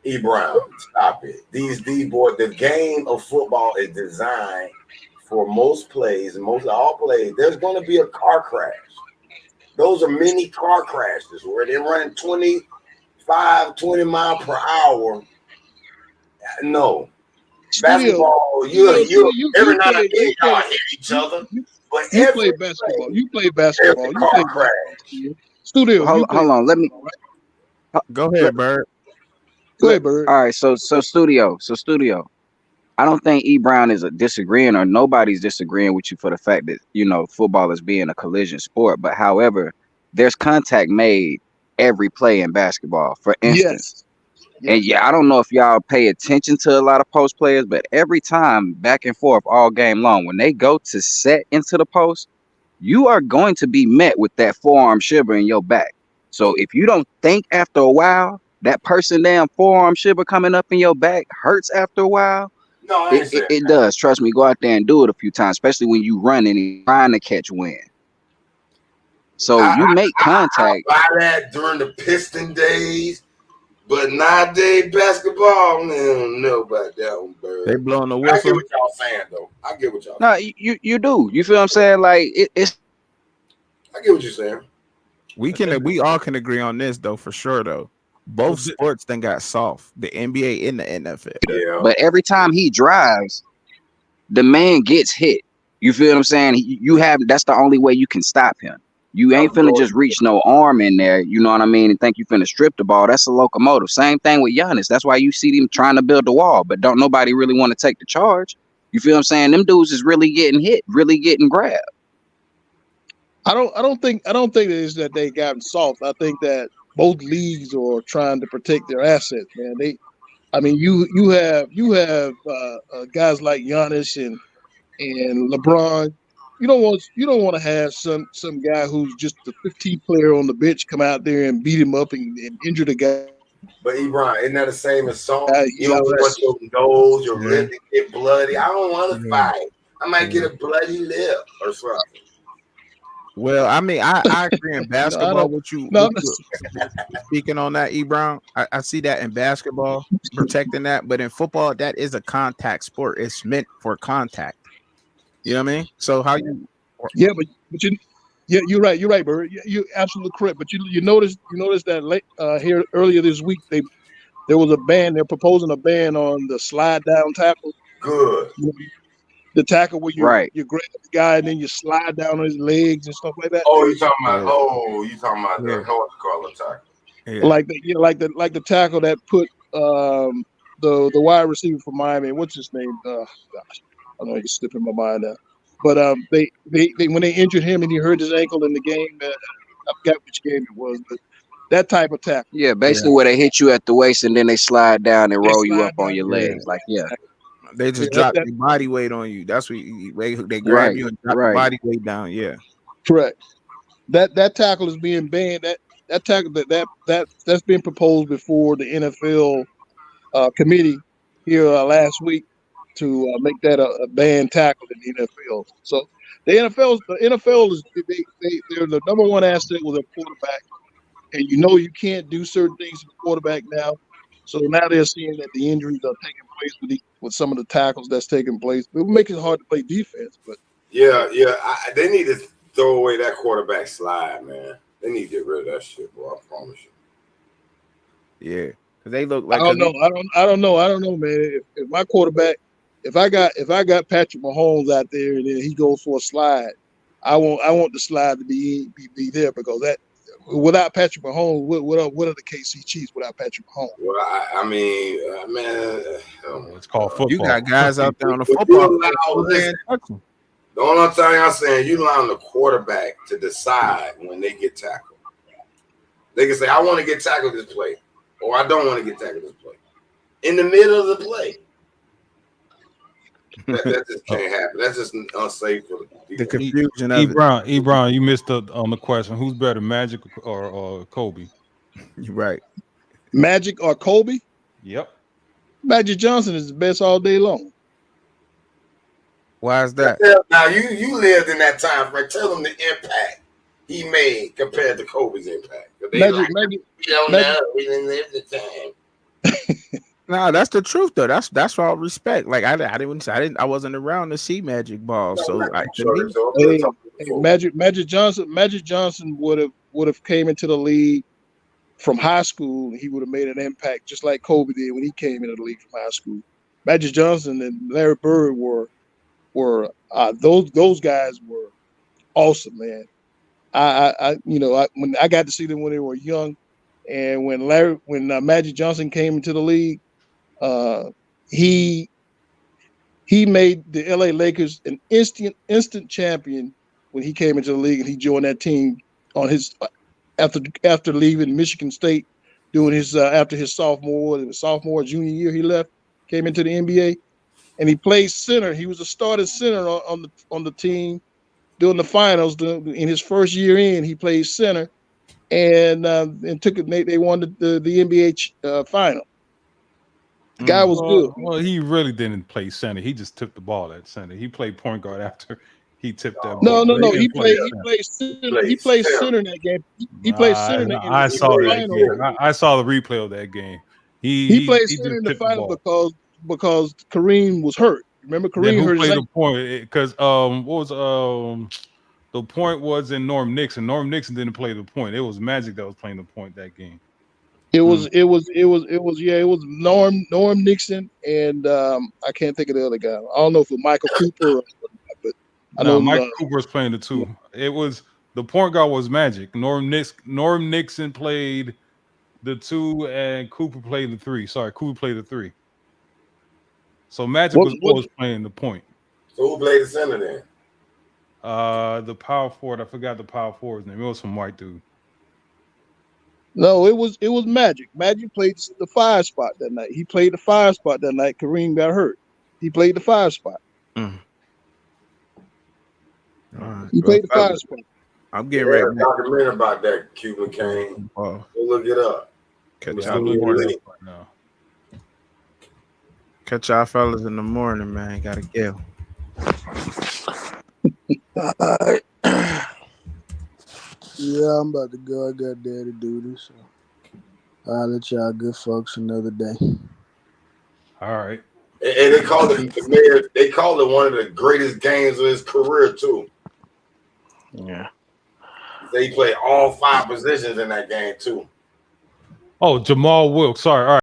E. Brown, stop it. These boys, the game of football is designed for most plays, and most of all plays, there's going to be a car crash. Those are mini car crashes where they're running 25, 20 miles per hour. No. Basketball, you every now and then y'all hit each other. But you play basketball. You play basketball. You play basketball. Studio. Hold on. Let me go ahead, Bird. Go ahead, Bird. All right. So studio. I don't think E. Brown is disagreeing, or nobody's disagreeing with you for the fact that, you know, football is being a collision sport. But however, there's contact made every play in basketball. For instance. Yes. And yeah, I don't know if y'all pay attention to a lot of post players, but every time back and forth all game long, when they go to set into the post, you are going to be met with that forearm shiver in your back. So if you don't think after a while, that person damn forearm shiver coming up in your back hurts after a while. No, it does. Trust me, go out there and do it a few times, especially when you running and trying to catch wind. So you make contact. I buy that during the Piston days. But nowadays, basketball, man, I don't know about that one, Bird. They blowing the whistle. I get what y'all saying, though. I get what y'all saying. No, you do. You feel what I'm saying? Like, it's... I get what you're saying. We all can agree on this, though, for sure, though. Both sports then got soft. The NBA and the NFL. Yeah. But every time he drives, the man gets hit. You feel what I'm saying? That's the only way you can stop him. You ain't finna just reach no arm in there, you know what I mean, and think you finna strip the ball. That's a locomotive. Same thing with Giannis. That's why you see them trying to build the wall, but don't nobody really want to take the charge. You feel what I'm saying? Them dudes is really getting hit, really getting grabbed. I don't think it is that they gotten soft. I think that both leagues are trying to protect their assets, man. You have guys like Giannis and LeBron. You don't want to have some guy who's just the 15th player on the bench come out there and beat him up and injure the guy. But Ebron, isn't that the same as song? You don't want your nose, your lip to get bloody. I don't want to fight. I might get a bloody lip or something. Well, I mean, I agree in basketball with you. Speaking on that, Ebron, I see that in basketball, protecting that. But in football, that is a contact sport. It's meant for contact. You know what I mean? So how you? Yeah, but you're right. You're right, Bird. You're absolutely correct. But you notice that here earlier this week there was a ban. They're proposing a ban on the slide down tackle. Good. The tackle where you grab the guy and then you slide down on his legs and stuff like that. Oh, you talking about the color tackle? Yeah. Like the tackle that put the wide receiver for Miami. What's his name? Gosh. I know he's slipping my mind now, but they when they injured him and he hurt his ankle in the game, I forgot which game it was, but that type of tackle. Yeah, basically where they hit you at the waist and then they slide down and roll you up on your legs, like they just drop your body weight on you. That's what they grab you and drop your body weight down. Yeah, correct. That tackle is being banned. That tackle that's been proposed before the NFL committee here last week. To make that a banned tackle in the NFL. So the NFL is they're the number one asset with a quarterback, and you can't do certain things to the quarterback now. So now they're seeing that the injuries are taking place with some of the tackles that's taking place. It makes it hard to play defense. But they need to throw away that quarterback slide, man. They need to get rid of that shit, bro. I promise you. Yeah, because they look like I don't know, man. If my quarterback. If I got Patrick Mahomes out there and then he goes for a slide, I want the slide to be there because that without Patrick Mahomes, what are the KC Chiefs without Patrick Mahomes? Well, I mean, man, it's called football. You got guys out there on the football. The only thing I'm saying, you allow the quarterback to decide when they get tackled. They can say, "I want to get tackled this play," or "I don't want to get tackled this play." In the middle of the play. That just can't happen. That's just unsafe for the confusion of Brown, you missed on the question. Who's better, Magic or Kobe? You're right. Magic or Kobe? Yep. Magic Johnson is the best all day long. Why is that? Now you lived in that time frame. Tell them the impact he made compared to Kobe's impact. We don't know. We didn't live the time. No, that's the truth though. That's all respect. Like I wasn't around to see Magic ball. So Magic Johnson would have came into the league from high school. He would have made an impact just like Kobe did when he came into the league from high school. Magic Johnson and Larry Bird were those guys were awesome, man. When I got to see them when they were young, and when Magic Johnson came into the league, he made the LA Lakers an instant champion when he came into the league, and he joined that team on his after leaving Michigan State, doing his after his sophomore junior year. He came into the NBA, and he played center. He was a starting center on the team during the finals. In his first year in, he played center, and took it. They won the NBA final. The guy was good. Well, he really didn't play center. He just took the ball at center. He played point guard after he tipped that ball. No. He played center in that game. He played center in that game. I saw that game. I saw the replay of that game. He played center in the final because Kareem was hurt. Remember, Kareem hurt. Who played the point? Because what was the point was in Norm Nixon. Norm Nixon didn't play the point. It was Magic that was playing the point that game. It was Norm Nixon and I can't think of the other guy. I don't know if it was Michael Cooper, but I know Mike Cooper was playing the two. It was the point guard was Magic. Norm Nixon played the two and Cooper played the three. Sorry, Cooper played the three. So Magic was always playing the point. So who played the center then? The power forward. I forgot the power forward's name. It was some white dude. No, it was Magic. Magic played the 5 spot that night. He played the 5 spot that night. Kareem got hurt. He played the 5 spot. He played the 5 spot. I'm getting ready. Documentary about that Cuban Kane. Go look it up. Catch y'all fellas in the morning, man. Gotta go. Yeah, I'm about to go. I got daddy duty, so I'll let y'all good folks another day. All right. And they called it they called it one of the greatest games of his career too. Yeah. They played all 5 positions in that game too. Oh, Jamal Wilkes. Sorry. All right.